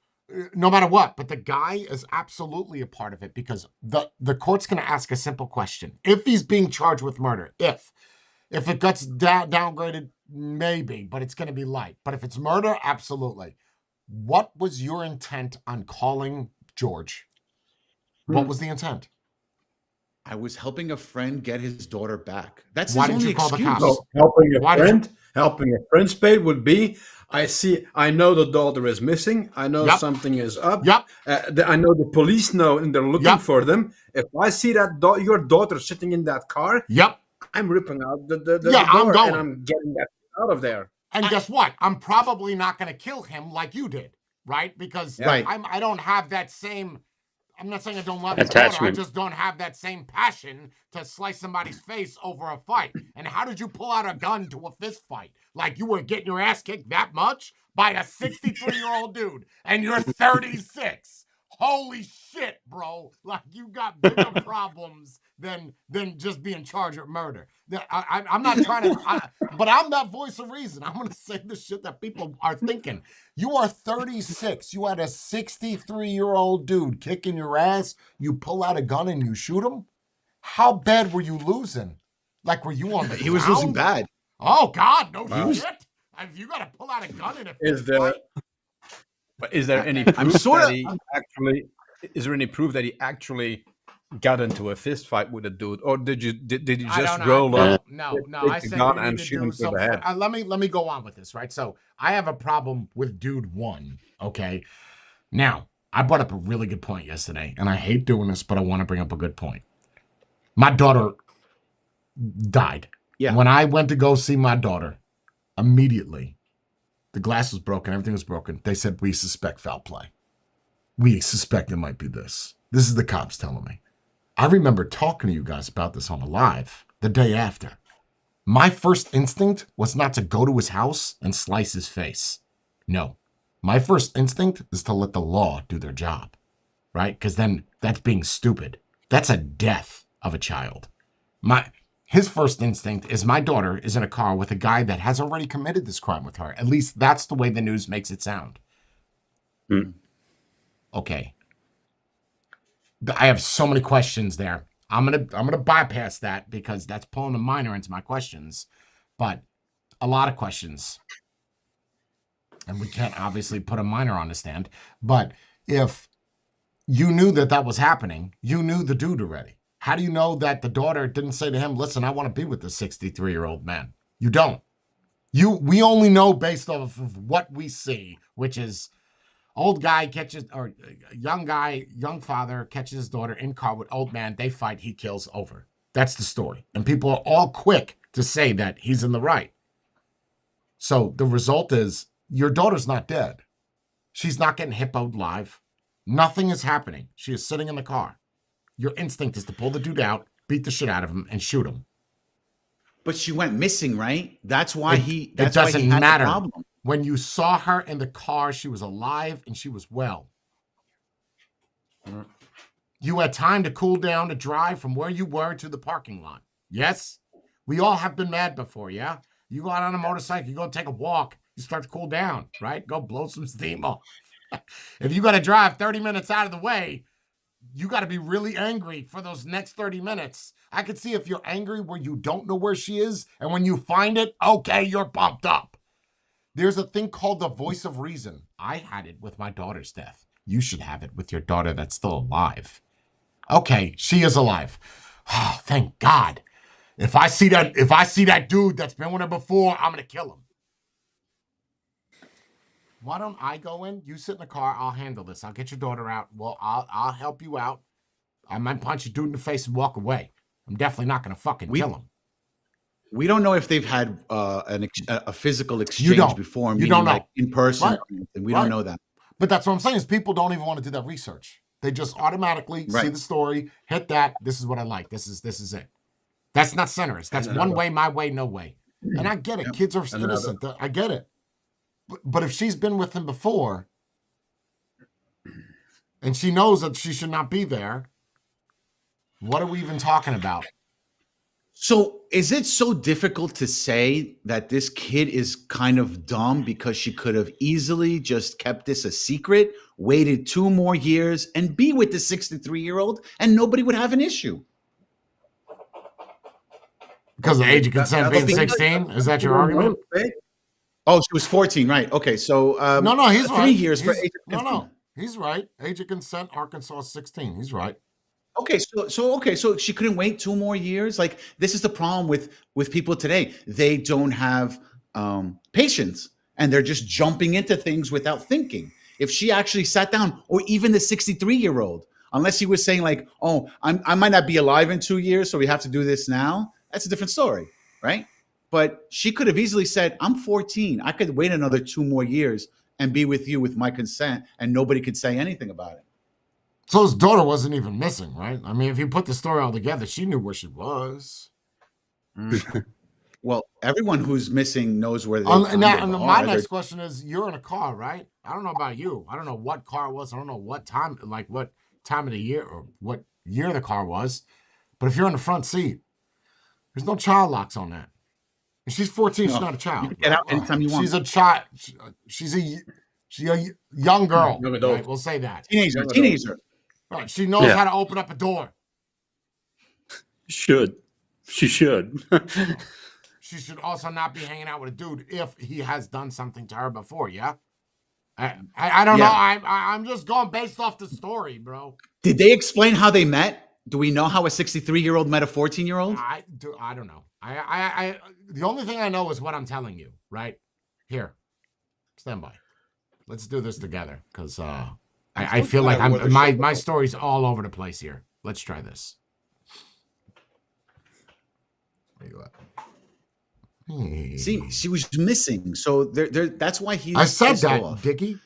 No matter what, but the guy is absolutely a part of it, because the court's going to ask a simple question. If he's being charged with murder, if it gets downgraded, maybe, but it's going to be light. But if it's murder, absolutely. What was your intent on calling George? What was the intent? I was helping a friend get his daughter back. That's Why his didn't only you call the excuse. cops? So helping Why a did you- friend, Spade, would be, I know the daughter is missing. I know Yep. something is up. Yep. I know the police know and they're looking Yep. for them. If I see that your daughter sitting in that car, Yep. I'm ripping out the Yeah, I'm door going. and I'm getting that out of there. And guess what? I'm probably not going to kill him like you did, right? Because Right. I don't have that same. I'm not saying I don't love his daughter. I Attachment. just don't have that same passion to slice somebody's face over a fight. And how did you pull out a gun to a fist fight? Like you were getting your ass kicked that much by a 63-year-old dude, and you're 36. Holy shit, bro! Like you got bigger problems than just being charged with murder. I'm not trying to, but I'm that voice of reason. I'm gonna say the shit that people are thinking. You are 36. You had a 63-year-old dude kicking your ass. You pull out a gun and you shoot him. How bad were you losing? Like, were you on the He was losing ground? bad. Oh God, no Wow. shit! Have you got to pull out a gun in a Is fist there- fight? But is there any I'm proof sorta- that he actually? Is there any proof that he actually got into a fist fight with a dude, or did you I just don't roll know. up? No. take I the said gun you and need to shoot do him through some. the head? Let me go on with this, right? So I have a problem with dude one. Okay. Now I brought up a really good point yesterday, and I hate doing this, but I want to bring up a good point. My daughter died. Yeah. When I went to go see my daughter, immediately the glass was broken, everything was broken. They said, we suspect foul play. We suspect it might be this. This is the cops telling me. I remember talking to you guys about this on the live the day after. My first instinct was not to go to his house and slice his face. No. My first instinct is to let the law do their job, right? Because then that's being stupid. That's a death of a child. His first instinct is my daughter is in a car with a guy that has already committed this crime with her. At least that's the way the news makes it sound. Okay. I have so many questions there. I'm gonna bypass that because that's pulling a minor into my questions, but a lot of questions. And we can't obviously put a minor on the stand. But if you knew that was happening, you knew the dude already. How do you know that the daughter didn't say to him, listen, I want to be with this 63-year-old man? You don't. We only know based off of what we see, which is old guy catches, or young father catches his daughter in car with old man. They fight, he kills, over. That's the story. And people are all quick to say that he's in the right. So the result is your daughter's not dead. She's not getting hippoed live. Nothing is happening. She is sitting in the car. Your instinct is to pull the dude out, beat the shit out of him, and shoot him. But she went missing, right? That's why It why doesn't he had matter. the problem. When you saw her in the car, she was alive and she was well. You had time to cool down to drive from where you were to the parking lot. Yes? We all have been mad before, yeah? You go out on a motorcycle, you go take a walk, you start to cool down, right? Go blow some steam off. If you got to drive 30 minutes out of the way, you got to be really angry for those next 30 minutes. I could see if you're angry where you don't know where she is, and when you find it, okay, you're pumped up. There's a thing called the voice of reason. I had it with my daughter's death. You should have it with your daughter that's still alive. Okay, she is alive. Oh, thank God. If I see that dude that's been with her before, I'm gonna kill him. Why don't I go in? You sit in the car. I'll handle this. I'll get your daughter out. Well, I'll help you out. I might punch a dude in the face and walk away. I'm definitely not gonna fucking kill him. We don't know if they've had a physical You exchange don't. before, You meaning don't know. like in person. Right. Or anything. We Right. don't know that. But that's what I'm saying is people don't even want to do that research. They just automatically see Right. the story, hit that. This is what I like. This is it. That's not centerist. That's one way, my way, no way. And I get it. Kids are innocent. I get it. But if she's been with him before and she knows that she should not be there, what are we even talking about? So is it so difficult to say that this kid is kind of dumb because she could have easily just kept this a secret, waited 2 more years, and be with the 63-year-old, and nobody would have an issue? Because the age of consent being that's- 16? Is that your argument? Oh, she was 14, right? Okay, so No, he's 3 right. years for He's- age of consent. No, he's right. Age of consent, Arkansas 16. He's right. Okay, so she couldn't wait 2 more years. Like this is the problem with people today. They don't have patience, and they're just jumping into things without thinking. If she actually sat down, or even the 63-year-old, unless he was saying like, "Oh, I might not be alive in 2 years, so we have to do this now," that's a different story, right? But she could have easily said, "I'm 14. I could wait another 2 more years and be with you with my consent, and nobody could say anything about it." So his daughter wasn't even missing, right? I mean, if you put the story all together, she knew where she was. Well, everyone who's missing knows where they And kind of my are. next question is, you're in a car, right? I don't know about you. I don't know what car it was. I don't know what time, like what time of the year or what year the car was. But if you're in the front seat, there's no child locks on that. And she's 14. She's No. not a child. You can get out anytime you want. She's a child. She's a young girl. Young adult. Right? We'll say that. Teenager. Right. She knows Yeah. how to open up a door. Should. She should. She should also not be hanging out with a dude if he has done something to her before. Yeah. I don't know. Yeah. I'm just going based off the story, bro. Did they explain how they met? Do we know how a 63-year-old met a 14-year-old? I don't know. I the only thing I know is what I'm telling you. Right here, stand by. Let's do this together because I feel like my story's all over the place here. Let's try this. Where you at? Hey. See, she was missing, so that's why he's. I said pissed that, off. Dickie.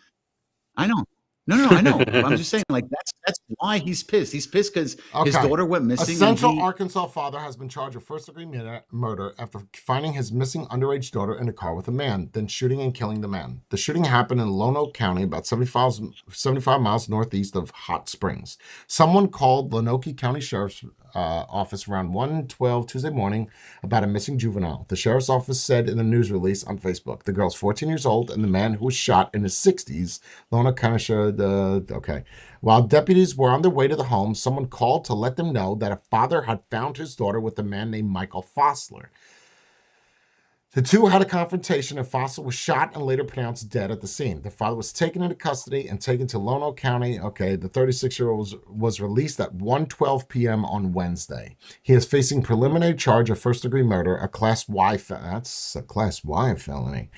I know. No, I know. I'm just saying, like that's why he's pissed. He's pissed because his Okay. daughter went A missing. Central Arkansas father has been charged with first-degree murder after finding his missing underage daughter in a car with a man, then shooting and killing the man. The shooting happened in Lonoke County, about 75 miles northeast of Hot Springs. Someone called Lonoke County Sheriff's Office around 1:12 Tuesday morning about a missing juvenile. The sheriff's office said in a news release on Facebook, the girl's 14 years old and the man who was shot in his 60s. Lonoke County Sheriff, okay. While deputies were on their way to the home, someone called to let them know that a father had found his daughter with a man named Michael Fossler. The two had a confrontation and Fossler was shot and later pronounced dead at the scene. The father was taken into custody and taken to Lonoke County. Okay, the 36-year-old was released at 1:12 p.m. on Wednesday. He is facing preliminary charge of first-degree murder, a Class Y that's a Class Y felony.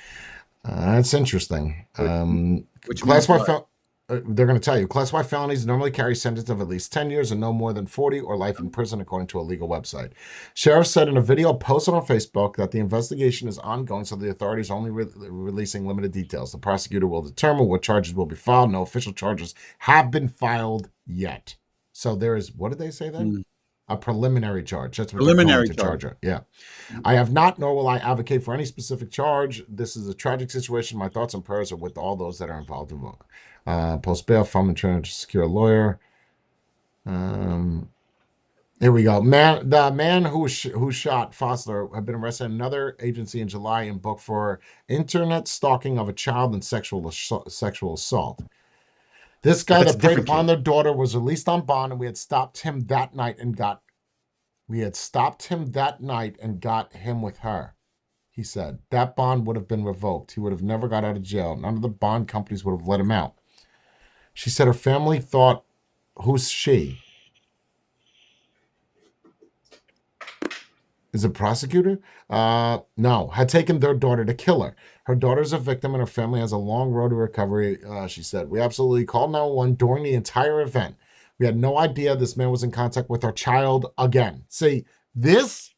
That's interesting. Class Y felony. They're going to tell you, Class Y felonies normally carry a sentence of at least 10 years and no more than 40 or life in prison, according to a legal website. Sheriff said in a video posted on Facebook that the investigation is ongoing, so the authorities are only releasing limited details. The prosecutor will determine what charges will be filed. No official charges have been filed yet. So there is, what did they say then? A preliminary charge. That's what preliminary they're calling to charge. Yeah. I have not, nor will I advocate for any specific charge. This is a tragic situation. My thoughts and prayers are with all those that are involved in it. Post bail, fund and trying to secure a lawyer. Here we go. The man who shot Fossler had been arrested in another agency in July and booked for internet stalking of a child and sexual assault. This guy that preyed upon their daughter was released on bond, and we had stopped him that night and got him with her. He said that bond would have been revoked. He would have never got out of jail. None of the bond companies would have let him out. She said her family thought, who's she? Is it prosecutor? No, had taken their daughter to kill her. Her daughter's a victim and her family has a long road to recovery, she said. We absolutely called 911 during the entire event. We had no idea this man was in contact with our child again. See, that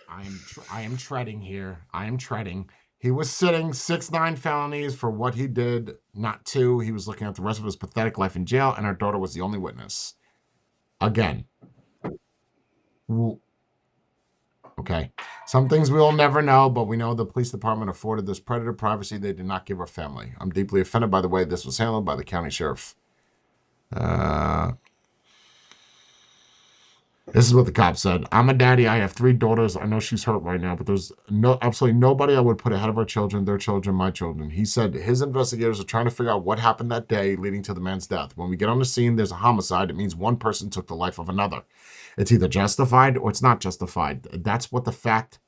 I am treading here. I am treading. He was sitting 6-9 felonies for what he did, not 2. He was looking at the rest of his pathetic life in jail, and our daughter was the only witness. Again. Okay. Some things we will never know, but we know the police department afforded this predator privacy they did not give our family. I'm deeply offended by the way this was handled by the county sheriff. This is what the cop said. I'm a daddy. I have 3 daughters. I know she's hurt right now, but there's absolutely nobody I would put ahead of our children, their children, my children. He said his investigators are trying to figure out what happened that day leading to the man's death. When we get on the scene, there's a homicide. It means one person took the life of another. It's either justified or it's not justified. That's what the fact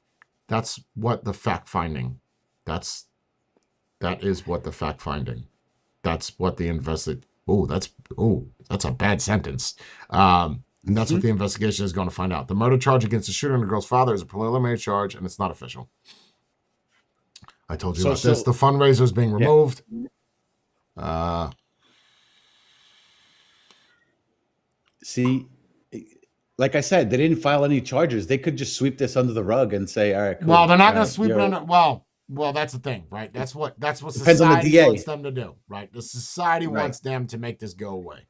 finding. That is what the fact finding. That's what the that's a bad sentence. And that's what the investigation is going to find out. The murder charge against the shooter and the girl's father is a preliminary charge, and it's not official. I told you about this. The fundraiser is being removed. See, like I said, they didn't file any charges. They could just sweep this under the rug and say, "All right, cool. Well, they're not going to sweep it under. Well, that's the thing, right? That's what society wants them to do, right? The society wants them to make this go away.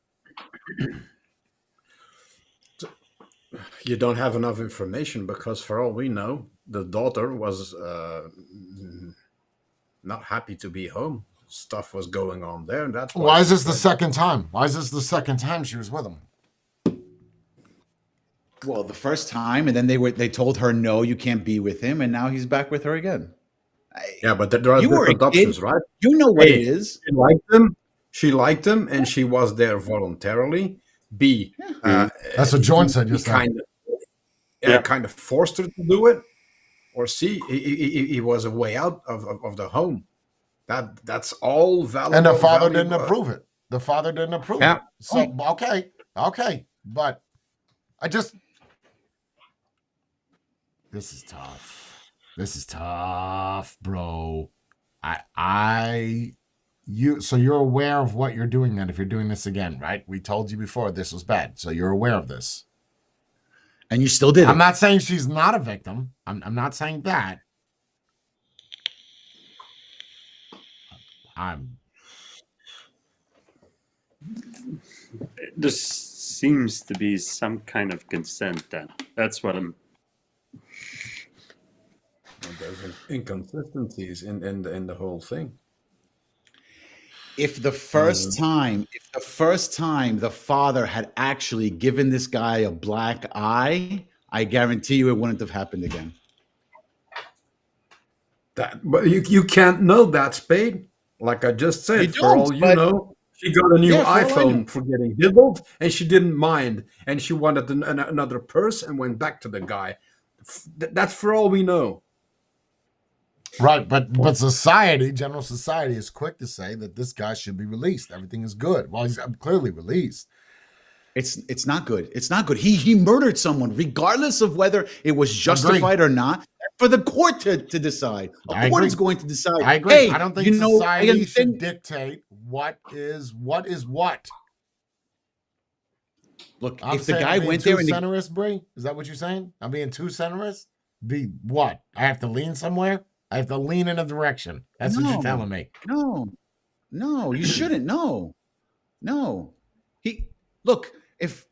You don't have enough information because, for all we know, the daughter was not happy to be home. Stuff was going on there, and that's why is this the second time? Why is this the second time she was with him? Well, the first time, and then they told her no, you can't be with him, and now he's back with her again. Yeah, but there are different options, right? You know what it is. She liked him, and she was there voluntarily. B. That's what Jordan said just now. Kind of forced her to do it, or C, he was a way out of the home. That's all valid. And the father didn't approve it. The father didn't approve Yeah. it. So okay, but I just this is tough. This is tough, bro. So you're aware of what you're doing then if you're doing this again, right? We told you before this was bad. So you're aware of this. And you still did it. I'm not saying she's not a victim. I'm not saying that. There seems to be some kind of consent. That's what I'm. There's inconsistencies in the whole thing. If the first time the father had actually given this guy a black eye, I guarantee you it wouldn't have happened again. But you can't know that, Spade. Like I just said, You for don't, all you but- know, she got a new Yeah, for all I know. iPhone for getting diddled, and she didn't mind, and she wanted another purse and went back to the guy. That's for all we know. Right, but general society is quick to say that this guy should be released. Everything is good. Well, he's clearly released. It's not good. It's not good. He murdered someone, regardless of whether it was justified or not. For the court to decide. I A court agree. is going to decide. I agree. Hey, I don't think you know, society should dictate what is what. Look, I'm if the saying guy I'm being went too there and centrist, Bree, is that what you're saying? I'm being too centrist? Be what? I have to lean somewhere? I have to lean in a direction. That's what you're No. telling me. No, you shouldn't. No. If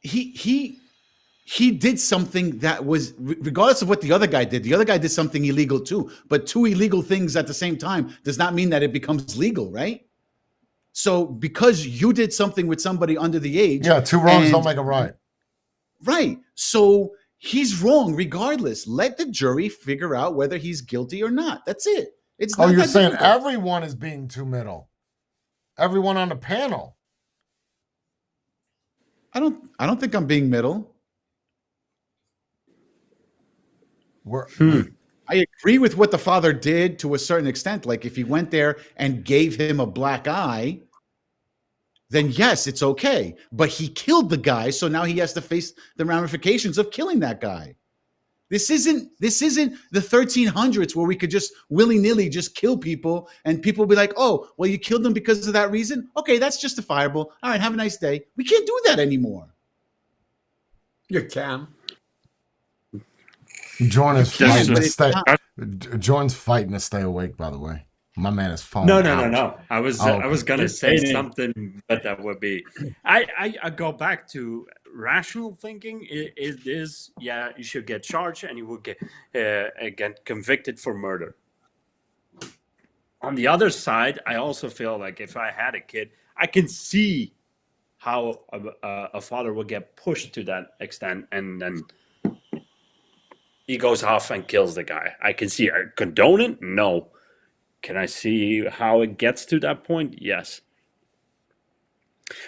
he did something that was, regardless of what the other guy did something illegal too. But two illegal things at the same time does not mean that it becomes legal, right? So because you did something with somebody under the age, Yeah, two wrongs and- don't make a right. right? So he's wrong regardless. Let the jury figure out whether he's guilty or not. That's it. It's Oh, not you're that saying difficult. everyone is being too middle. Everyone on the panel. I don't think I'm being middle. We're, I agree with what the father did to a certain extent. Like if he went there and gave him a black eye, then yes, it's okay. But he killed the guy, so now he has to face the ramifications of killing that guy. This isn't the 1300s where we could just willy-nilly just kill people and people be like, oh, well, you killed them because of that reason? Okay, that's justifiable. All right, have a nice day. We can't do that anymore. You can. Jordan's Just- Jordan's fighting to stay awake, by the way. My man is falling No. out. I was Oh, okay. I was gonna say Dating. something, but that would be. I go back to rational thinking. It is you should get charged and you will get convicted for murder. On the other side, I also feel like if I had a kid, I can see how a father would get pushed to that extent, and then he goes off and kills the guy. I can see. I condone it? No. Can I see how it gets to that point? Yes.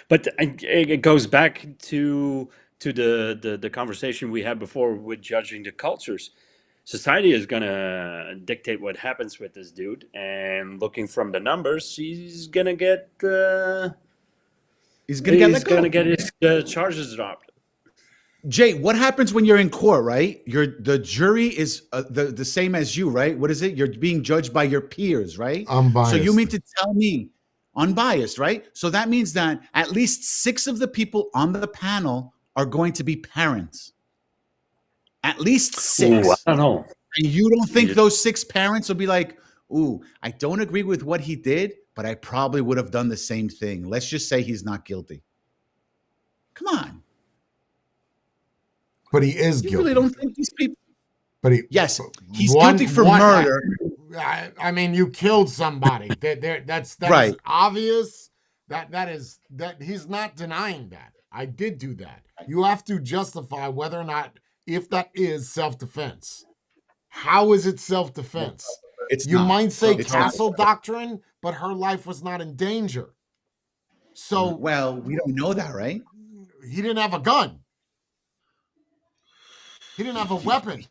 But it goes back to the conversation we had before with judging the cultures. Society is going to dictate what happens with this dude. And looking from the numbers, he's going to get... He's gonna get let go. going to get his charges dropped. Jay, what happens when you're in court, right? The jury is the same as you, right? What is it? You're being judged by your peers, right? Unbiased. So you mean to tell me, unbiased, right? So that means that at least 6 of the people on the panel are going to be parents. At least 6. Ooh, I don't know. And you don't think Yeah. those 6 parents will be like, ooh, I don't agree with what he did, but I probably would have done the same thing. Let's just say he's not guilty. Come on. But he is You guilty. really don't think these people... But he Yes, he's guilty for murder. I mean, you killed somebody. That's Right. obvious. That he's not denying that. I did do that. You have to justify whether or not if that is self-defense. How is it self-defense? It's You not. might say It's not. castle doctrine, but her life was not in danger. So Well, we don't know that, right? he didn't have a gun. He didn't have a weapon.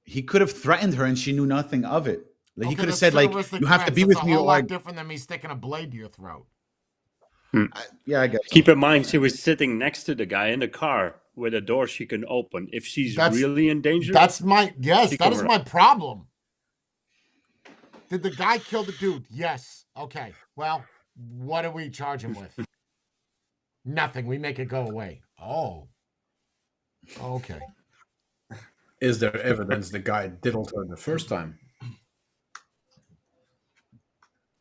He could have threatened her, and she knew nothing of it. Like, he Okay, could have that's said, like, terroristic "You have to threats. be That's with a me," whole or lot different than me sticking a blade to your throat. yeah, I guess. Keep in mind, she was sitting next to the guy in the car with a door she can open. If she's That's- really in danger, That's my yes. She That can is run. my problem. Did the guy kill the dude? Yes. Okay. Well, what do we charge him with? Nothing. We make it go away. Oh. Okay. Is there evidence the guy diddled her the first time?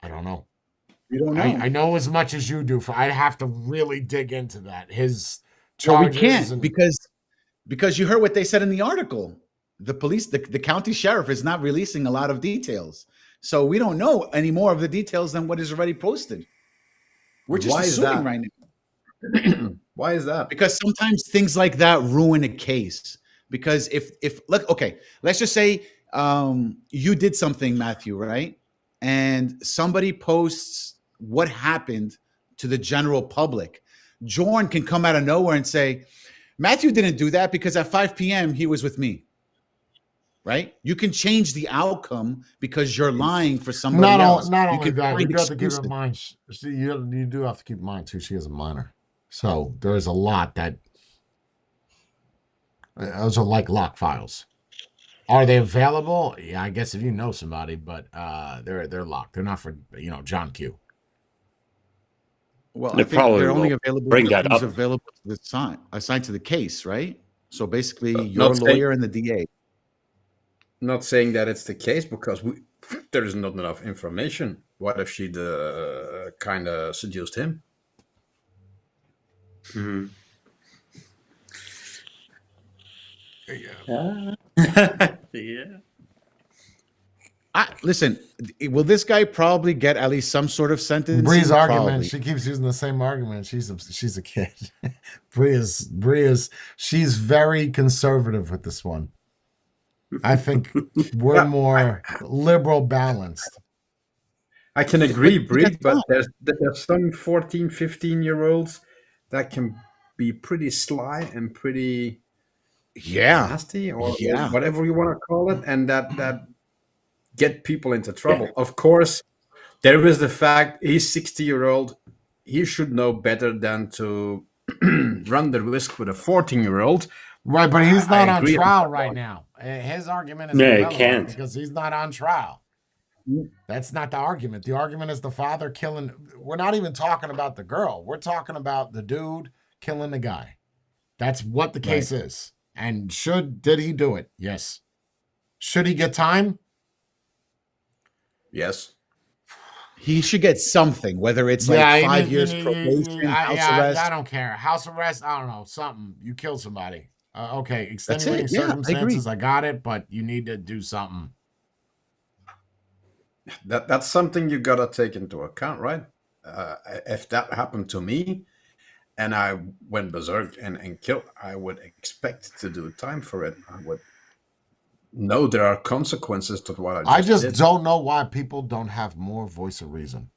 I don't know. We don't know. I know as much as you do. I'd have to really dig into that. His Well, we charges. can't and, because you heard what they said in the article. The police, the county sheriff, is not releasing a lot of details, so we don't know any more of the details than what is already posted. We're just Why is assuming that? right now. Why is that? Because sometimes things like that ruin a case. Because if look, okay, let's just say you did something, Matthew, right? And somebody posts what happened to the general public. Jorn can come out of nowhere and say, Matthew didn't do that because at 5 p.m. he was with me. Right? You can change the outcome because you're lying for somebody else. Not You only can that, you find do have to keep excuses. in mind. See, you do have to keep in mind too. She is a minor, so there is a lot that those are like lock files. Are they available? Yeah, I guess if you know somebody, but they're locked. They're not for John Q. Well, They I think probably they're only will available bring to that who's up. available to the assigned to the case, right? So basically, Not your saying- lawyer and the DA. Not saying that it's the case because there is not enough information. What if she kind of seduced him? Mhm. Yeah. Listen, will this guy probably get at least some sort of sentence? Bree's argument. Probably. She keeps using the same argument. She's a kid. Bree's she's very conservative with this one. I think we're more liberal balanced. I can agree, But Brie, that's but fine. there's some 14, 15-year-olds that can be pretty sly and pretty Yeah. nasty or Yeah. whatever you want to call it, and that get people into trouble. Of course, there is the fact he's 60-year-old. He should know better than to run the risk with a 14-year-old. Right, but he's I not on agree on trial that right one. now. His argument is No, he irrelevant can't. because he's not on trial. That's not the argument. The argument is the father killing. We're not even talking about the girl. We're talking about the dude killing the guy. That's what the case is. And did he do it? Yes. Should he get time? Yes. He should get something, whether it's like 5 years probation, house arrest. I don't care. House arrest, I don't know, something. You killed somebody. Okay, That's extenuating it. Yeah, I agree. circumstances, I got it, but you need to do something. That's something you gotta take into account, right? If that happened to me and I went berserk and killed, I would expect to do time for it. I would know there are consequences to what I just did. Don't know why people don't have more voice of reason.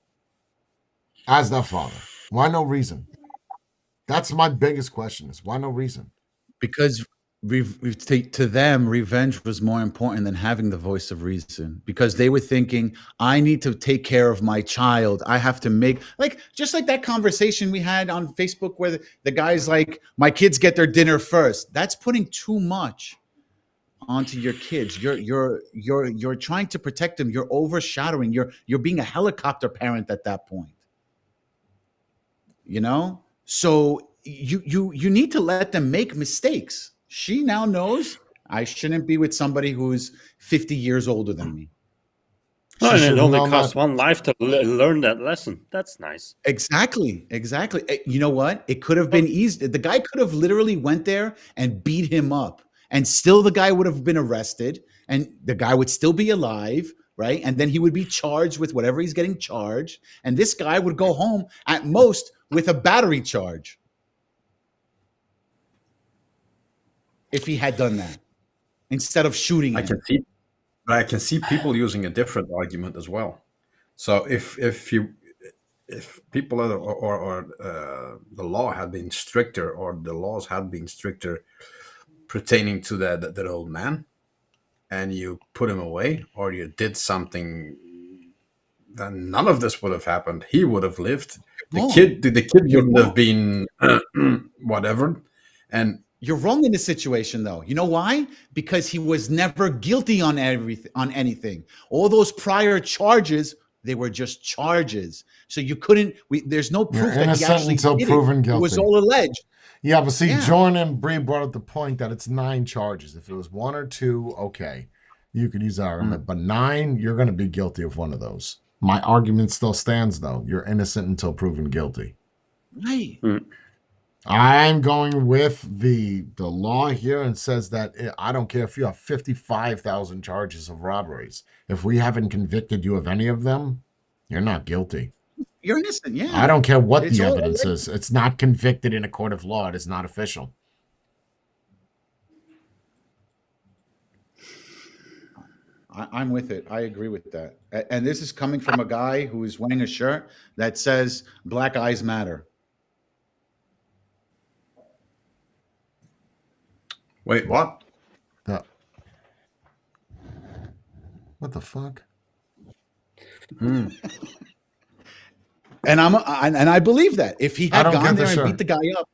As the father. Why no reason? That's my biggest question is why no reason? Because to them, revenge was more important than having the voice of reason. Because they were thinking, I need to take care of my child. I have to make just like that conversation we had on Facebook where the guy's like, my kids get their dinner first. That's putting too much onto your kids. You're trying to protect them. You're overshadowing. You're being a helicopter parent at that point. So you need to let them make mistakes. She now knows I shouldn't be with somebody who's 50 years older than me. Oh, She and should it only know costs that- one life to learn that lesson. That's nice. Exactly. You know what? It could have been easy. The guy could have literally went there and beat him up, and still the guy would have been arrested, and the guy would still be alive, right? And then he would be charged with whatever he's getting charged, and this guy would go home at most with a battery charge if he had done that instead of shooting I him. can see people using a different argument as well. So if if people or the law had been stricter, or the laws had been stricter pertaining to that old man, and you put him away, or you did something, then none of this would have happened. He would have lived. The wrong. kid You're wouldn't wrong. have been whatever. And You're wrong in this situation, though. You know why? Because he was never guilty on anything. All those prior charges, they were just charges. So you couldn't. There's no You're proof that he innocent actually until did proven it. It was guilty. all alleged. Yeah, but see, Yeah. Jordan and Bree brought up the point that it's 9 charges. If it was 1 or 2, okay, you could use that argument. But 9, you're going to be guilty of one of those. My argument still stands, though. You're innocent until proven guilty. Right. I'm going with the law here, and says that I don't care if you have 55,000 charges of robberies. If we haven't convicted you of any of them, you're not guilty. You're innocent. Yeah. I don't care what It's the all evidence is. It's not convicted in a court of law. It is not official. I'm with it. I agree with that. And this is coming from a guy who is wearing a shirt that says "Black Eyes Matter." wait, what? What the fuck? And I believe that if he I had don't gone get the there and shirt. beat the guy up,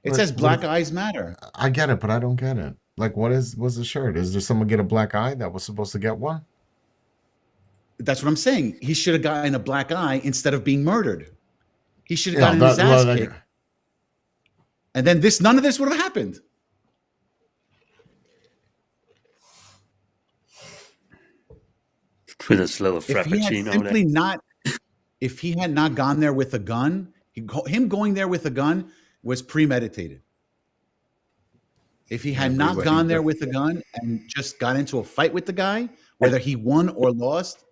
it says "Black Eyes Matter." I get it, but I don't get it. Like, what's the shirt? Is there someone get a black eye that was supposed to get one? That's what I'm saying. He should have gotten a black eye instead of being murdered. He should have gotten his ass kicked. And then none of this would have happened. With this little If he had frappuccino. simply not, if he had not gone there with a gun, him going there with a gun was premeditated. If he had not gone there with a gun and just got into a fight with the guy, whether he won or lost,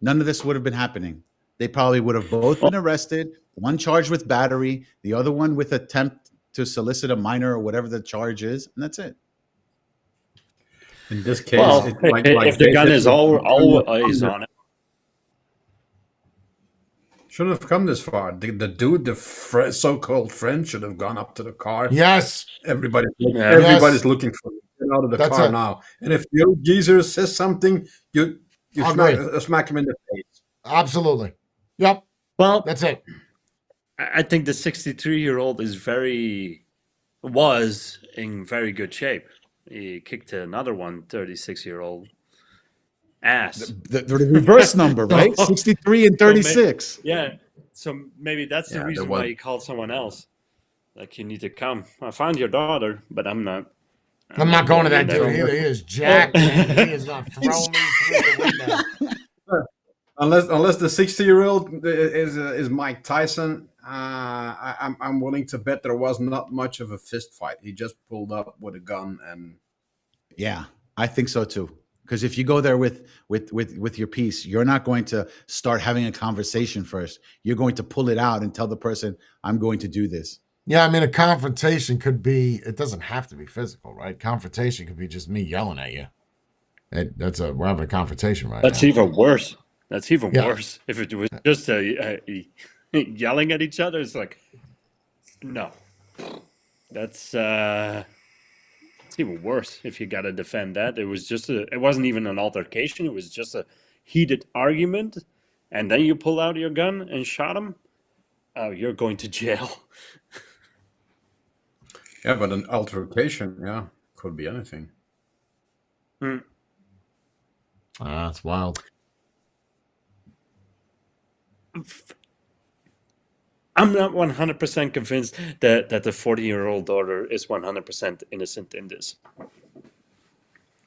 none of this would have been happening. They probably would have both been arrested, one charged with battery, the other one with attempt to solicit a minor or whatever the charge is, and that's it. In this case, Well, it's if the gun is always on it. Shouldn't have come this far. The dude, the so-called friend, should have gone up to the car. Yes. Everybody's Yes. looking for him. Get out of the That's car it. now. And if the old geezer says something, you smack him in the face. Absolutely. Yep. Well, That's it. I think the 63-year-old was in very good shape. He kicked another 36-year-old ass. The reverse number, right? 63 and 36. Yeah. So maybe that's the reason why he called someone else. Like, you need to come. I found your daughter, but I'm not. I'm not going to that dude. He is jacked. He is not throwing me through the window. Unless the 60-year-old is Mike Tyson, I'm willing to bet there was not much of a fist fight. He just pulled up with a gun and. Yeah, I think so too. Because if you go there with your piece, you're not going to start having a conversation first. You're going to pull it out and tell the person, "I'm going to do this." Yeah, I mean, a confrontation could be, it doesn't have to be physical, right? Confrontation could be just me yelling at you. We're having a confrontation right That's now. even worse. That's even Yeah. worse. If it was just yelling at each other, it's like, no. That's it's even worse if you got to defend that. It wasn't even an altercation. It was just a heated argument. And then you pull out your gun and shot him. Oh, you're going to jail. Yeah, but an altercation, could be anything. That's wild. I'm not 100% convinced that the 40-year-old daughter is 100% innocent in this.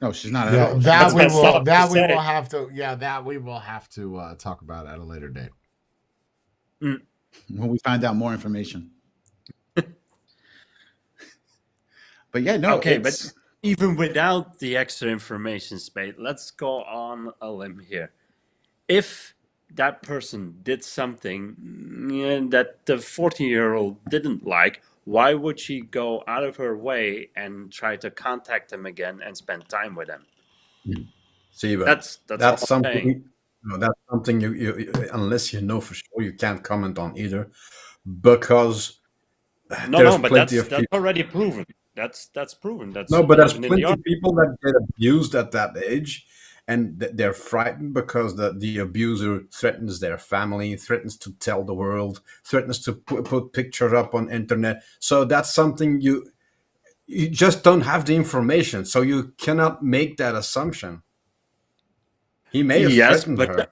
No, she's not at Yeah, all. that we messed will. up to That we say. will have to. Yeah, that we will have to talk about at a later date. When we find out more information. But yeah, no. Okay, but even without the extra information, Spade, let's go on a limb here. If that person did something that the 40-year-old didn't like, why would she go out of her way and try to contact him again and spend time with him? See, but That's all I'm something. saying. No, that's something unless you know for sure, you can't comment on either, because No, there's no, but plenty that's of people. already proven. That's proven. That's No, but there's proven in the plenty art. of people that get abused at that age, and they're frightened because the abuser threatens their family, threatens to tell the world, threatens to put pictures up on internet. So that's something you just don't have the information, so you cannot make that assumption. He may have Yes, threatened but her.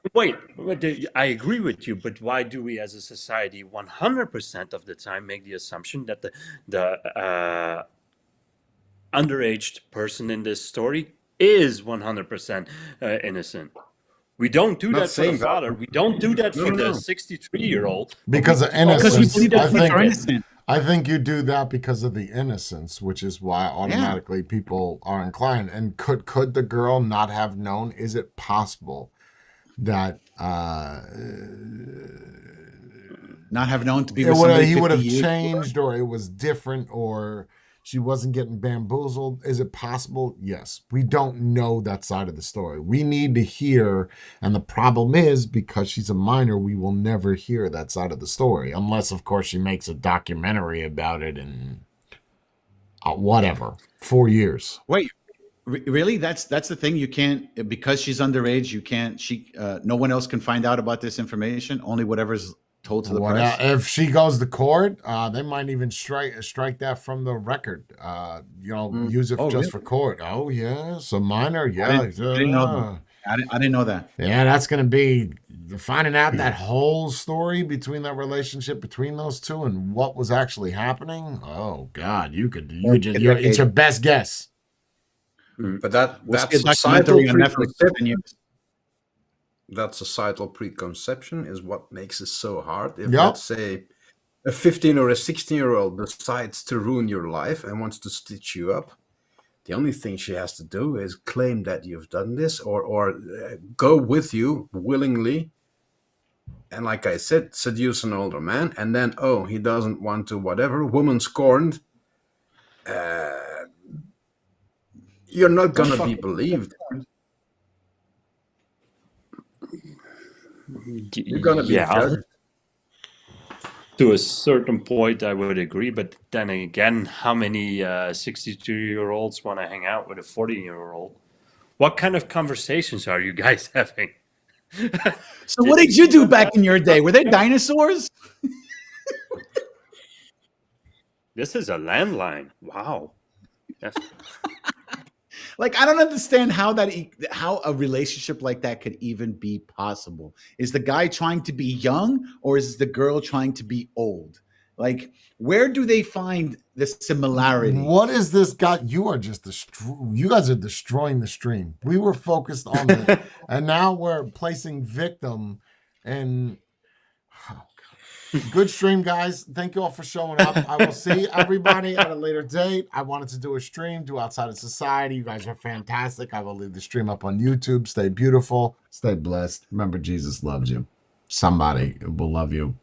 I agree with you. But why do we, as a society, 100% of the time make the assumption that the underage person in this story is 100% innocent? We don't do Not that for the saying that. father. We don't do that No, for no, the no. 63-year-old. Because of Because we innocence. believe I that kids are think innocent. I think you do that because of the innocence, which is why automatically people are inclined. And could the girl not have known? Is it possible that Not have known to be he with somebody would 50 have years. changed, or it was different, or she wasn't getting bamboozled? Is it possible? Yes. We don't know that side of the story. We need to hear, and the problem is because she's a minor, we will never hear that side of the story, unless, of course, she makes a documentary about it in whatever 4 years. Wait, really? That's the thing. You can't, because she's underage. You can't. No one else can find out about this information. Only whatever's told to the press. If she goes to court, they might even strike that from the record. Use it Oh, just really? for court. Oh yes, a minor. I Yeah, didn't know that. I didn't know that. yeah. That's gonna be finding out that whole story between that relationship between those two and what was actually happening. Oh God, it's your best guess. But We'll that's see a documentary on Netflix in 10 years. that societal preconception is what makes it so hard. If, Yep. let's say, a 15 or a 16-year-old decides to ruin your life and wants to stitch you up, the only thing she has to do is claim that you've done this, or go with you willingly, and like I said, seduce an older man, and then, oh, he doesn't want to, whatever, woman scorned, you're not going to be believed. You're going to be judged. To a certain point, I would agree. But then again, how many 62-year-olds want to hang out with a 40-year-old? What kind of conversations are you guys having? So what did you do back in your day? Were there dinosaurs? This is a landline. Wow. That's... Like, I don't understand how a relationship like that could even be possible. Is the guy trying to be young, or is the girl trying to be old? Like, where do they find the similarity? What is this guy? You guys are destroying the stream. We were focused on it, and now we're placing victim. And good stream, guys. Thank you all for showing up. I will see everybody at a later date. I wanted to do a stream, do Outside of Society. You guys are fantastic. I will leave the stream up on YouTube. Stay beautiful. Stay blessed. Remember, Jesus loves you. Somebody will love you.